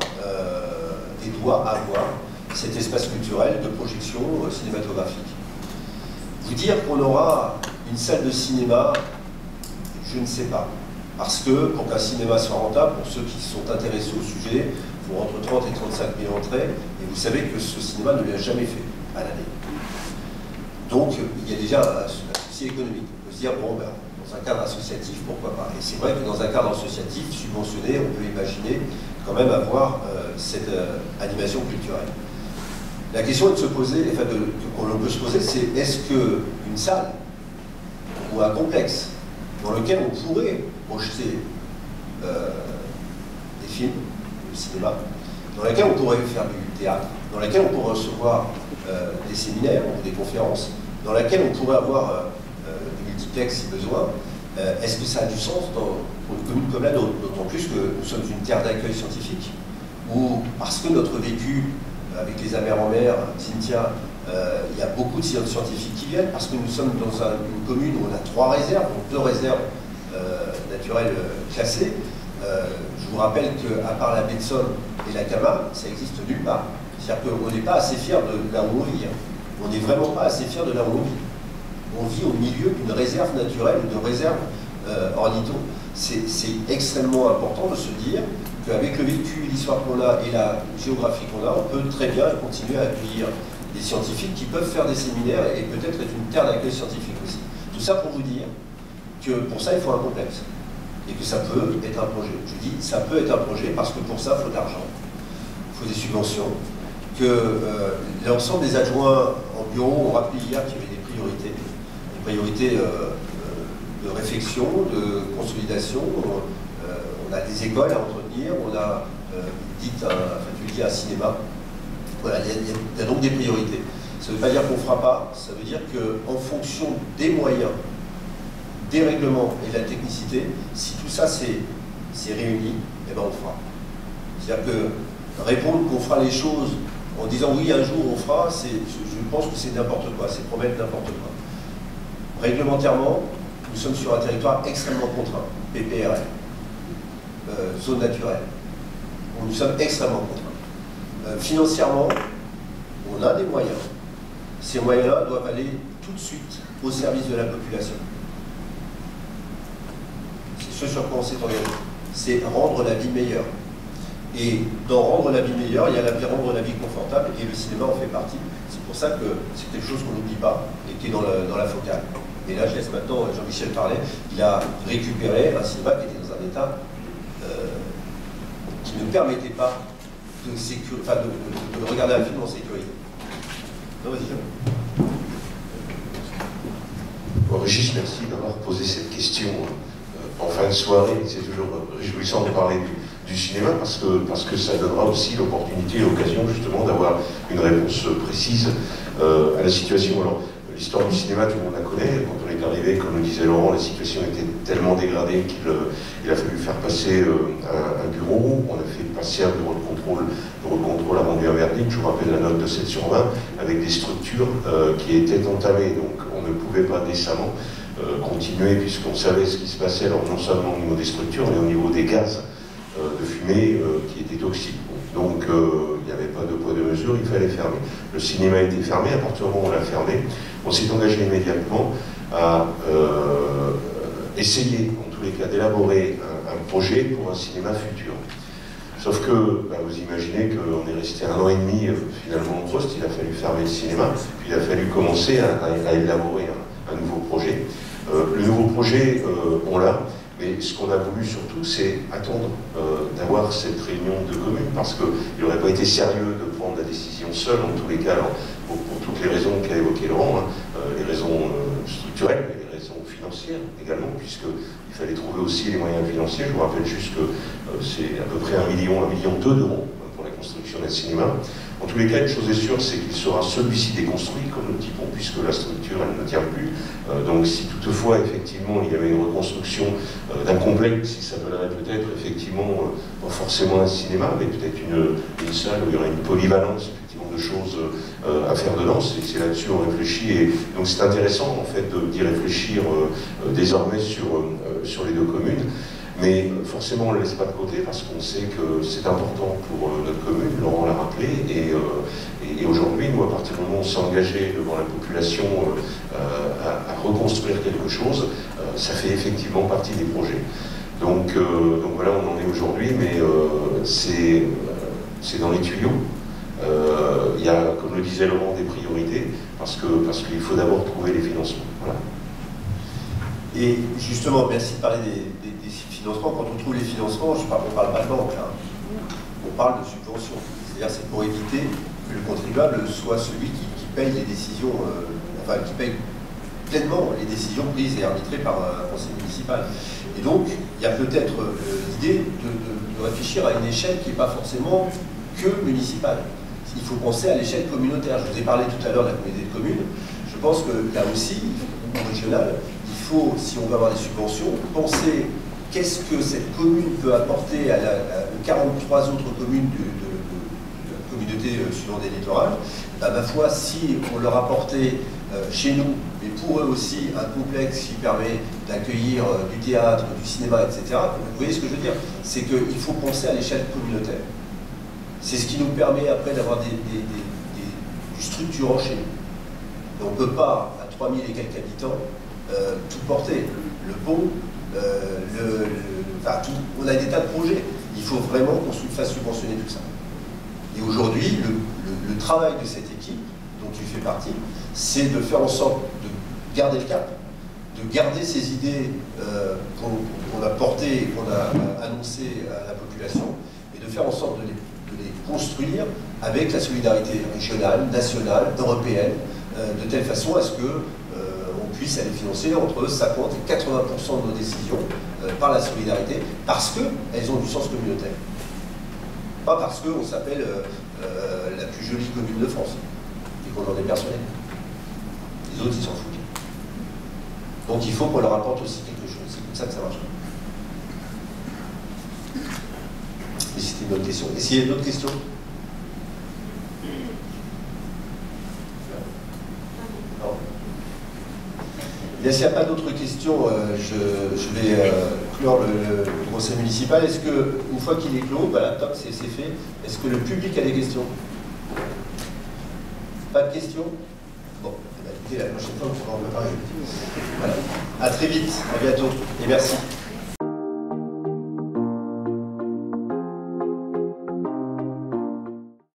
et doit avoir cet espace culturel de projection cinématographique. Vous dire qu'on aura une salle de cinéma, je ne sais pas. Parce que pour qu'un cinéma soit rentable, pour ceux qui sont intéressés au sujet, il faut entre 30 et 35 000 entrées, et vous savez que ce cinéma ne l'a jamais fait à l'année. Donc il y a déjà un souci économique. On peut se dire, bon, ben, dans un cadre associatif, pourquoi pas. Et c'est vrai que dans un cadre associatif subventionné, on peut imaginer quand même avoir cette animation culturelle. La question est de se poser, enfin qu'on peut se poser, c'est est-ce qu'une salle ou un complexe dans lequel on pourrait projeter des films, du cinéma, dans lequel on pourrait faire du théâtre, dans lequel on pourrait recevoir des séminaires ou des conférences, dans lequel on pourrait avoir des multiplex si besoin, est-ce que ça a du sens pour une commune comme la nôtre? D'autant plus que nous sommes une terre d'accueil scientifique, où parce que notre vécu avec les Amers-en-Mer, Cynthia, il y a beaucoup de scientifiques qui viennent, parce que nous sommes dans une commune où on a 3 réserves, donc 2 réserves naturelles classées. Je vous rappelle qu'à part la baie de Somme et la Camargue, ça existe nulle part. C'est-à-dire qu'on n'est pas assez fiers de là où on vit. On n'est vraiment pas assez fiers de là où on vit. On vit au milieu d'une réserve naturelle, de réserve ornitho. C'est extrêmement important de se dire qu'avec le vécu, l'histoire qu'on a et la géographie qu'on a, on peut très bien continuer à accueillir des scientifiques qui peuvent faire des séminaires et peut-être être une terre d'accueil scientifique aussi. Tout ça pour vous dire que pour ça, il faut un complexe. Et que ça peut être un projet. Je dis, ça peut être un projet parce que pour ça, il faut de l'argent, il faut des subventions. Que l'ensemble des adjoints en bureau ont rappelé hier qu'il y avait des priorités de réflexion, de consolidation. On a des écoles à entretenir, on a un cinéma. Voilà, il y a donc des priorités. Ça ne veut pas dire qu'on ne fera pas, ça veut dire qu'en fonction des moyens, des règlements et de la technicité, si tout ça c'est réuni, eh ben on fera. C'est-à-dire que répondre qu'on fera les choses en disant oui, un jour on fera, je pense que c'est n'importe quoi, c'est promettre n'importe quoi. Réglementairement, nous sommes sur un territoire extrêmement contraint, PPRL, zone naturelle. Nous sommes extrêmement contraints. Financièrement, on a des moyens. Ces moyens-là doivent aller tout de suite au service de la population. C'est ce sur quoi on s'est engagé. C'est rendre la vie meilleure. Et dans rendre la vie meilleure, il y a rendre la vie confortable, et le cinéma en fait partie. C'est pour ça que c'est quelque chose qu'on n'oublie pas, et qui est dans la focale. Et là, je laisse maintenant Jean-Michel parler. Il a récupéré un cinéma qui était dans un état qui ne permettait pas de regarder un film en sécurité. Non, vas-y, Jean. Bon, Régis, merci d'avoir posé cette question en fin de soirée. C'est toujours réjouissant de parler du cinéma parce que ça donnera aussi l'opportunité et l'occasion justement d'avoir une réponse précise à la situation. Alors, l'histoire du cinéma, tout le monde la connaît. Quand on est arrivé, comme le disait Laurent, la situation était tellement dégradée qu'il a fallu faire passer un bureau. On a fait passer un bureau de contrôle. Le bureau de contrôle a rendu un verdict, je vous rappelle la note de 7 sur 20, avec des structures qui étaient entamées. Donc on ne pouvait pas décemment continuer puisqu'on savait ce qui se passait, alors non seulement au niveau des structures, mais au niveau des gaz de fumée qui étaient toxiques. Donc il n'y avait pas de poids de mesure, il fallait fermer. Le cinéma a été fermé, à partir du moment où on l'a fermé, on s'est engagé immédiatement à essayer, en tous les cas, d'élaborer un projet pour un cinéma futur. Sauf que, vous imaginez qu'on est resté 1 an et demi finalement en poste, il a fallu fermer le cinéma, puis il a fallu commencer à élaborer un nouveau projet. Le nouveau projet, on l'a. Mais ce qu'on a voulu surtout, c'est attendre d'avoir cette réunion de communes, parce qu'il n'aurait pas été sérieux de prendre la décision seul, en tous les cas, alors, pour toutes les raisons qu'a évoqué Laurent, les raisons structurelles, mais les raisons financières également, puisqu'il fallait trouver aussi les moyens financiers. Je vous rappelle juste que c'est à peu près 1,2 million d'euros pour la construction d'un cinéma. En tous les cas, une chose est sûre, c'est qu'il sera celui-ci déconstruit, comme le dit pont, puisque la structure, elle ne tient plus. Donc si toutefois, effectivement, il y avait une reconstruction d'un complexe, si ça donnerait peut-être, effectivement, pas forcément un cinéma, mais peut-être une salle où il y aurait une polyvalence, effectivement, de choses à faire dedans. C'est là-dessus on réfléchit, et donc c'est intéressant, en fait, d'y réfléchir désormais sur les 2 communes. Mais forcément, on ne le laisse pas de côté parce qu'on sait que c'est important pour notre commune, Laurent l'a rappelé, et aujourd'hui, nous, à partir du moment où on s'est engagé devant la population à reconstruire quelque chose, ça fait effectivement partie des projets. Donc voilà, on en est aujourd'hui, mais c'est dans les tuyaux. Il y a, comme le disait Laurent, des priorités, parce qu'il faut d'abord trouver les financements. Voilà. Et justement, merci de parler des financements. Quand on trouve les financements, on ne parle pas de banque, là. On parle de subventions. C'est-à-dire c'est pour éviter que le contribuable soit celui qui paye les décisions, qui paye pleinement les décisions prises et arbitrées par un conseil municipal. Et donc, il y a peut-être l'idée de réfléchir à une échelle qui n'est pas forcément que municipale. Il faut penser à l'échelle communautaire. Je vous ai parlé tout à l'heure de la communauté de communes. Je pense que là aussi, au régional, il faut, si on veut avoir des subventions, penser qu'est-ce que cette commune peut apporter aux 43 autres communes de la communauté sud-vendée littorale. Ma foi, si on leur apportait chez nous, mais pour eux aussi, un complexe qui permet d'accueillir du théâtre, du cinéma, etc., vous voyez ce que je veux dire? C'est qu'il faut penser à l'échelle communautaire. C'est ce qui nous permet après d'avoir du structurant chez nous. On ne peut pas, à 3000 et quelques habitants, tout porter. Le pont, on a des tas de projets. Il faut vraiment qu'on fasse subventionner tout ça. Et aujourd'hui, le travail de cette équipe, dont tu fais partie, c'est de faire en sorte de garder le cap, de garder ces idées qu'on a portées et qu'on a annoncées à la population, et de faire en sorte de les construire avec la solidarité régionale, nationale, européenne, de telle façon à ce que on puisse aller financer entre 50 et 80% de nos décisions par la solidarité, parce qu'elles ont du sens communautaire. Pas parce qu'on s'appelle la plus jolie commune de France et qu'on en est persuadé. Les autres, ils s'en foutent. Donc il faut qu'on leur apporte aussi quelque chose. C'est comme ça que ça marche. Et c'était une autre question. Et s'il y a d'autres questions? Non. Et s'il n'y a pas d'autres questions, je vais clore le conseil municipal. Est-ce que, une fois qu'il est clos, voilà, top, c'est fait. Est-ce que le public a des questions? Pas de questions? Bon, écoutez, la prochaine fois, on pourra en préparer. Voilà. À très vite, à bientôt, et merci.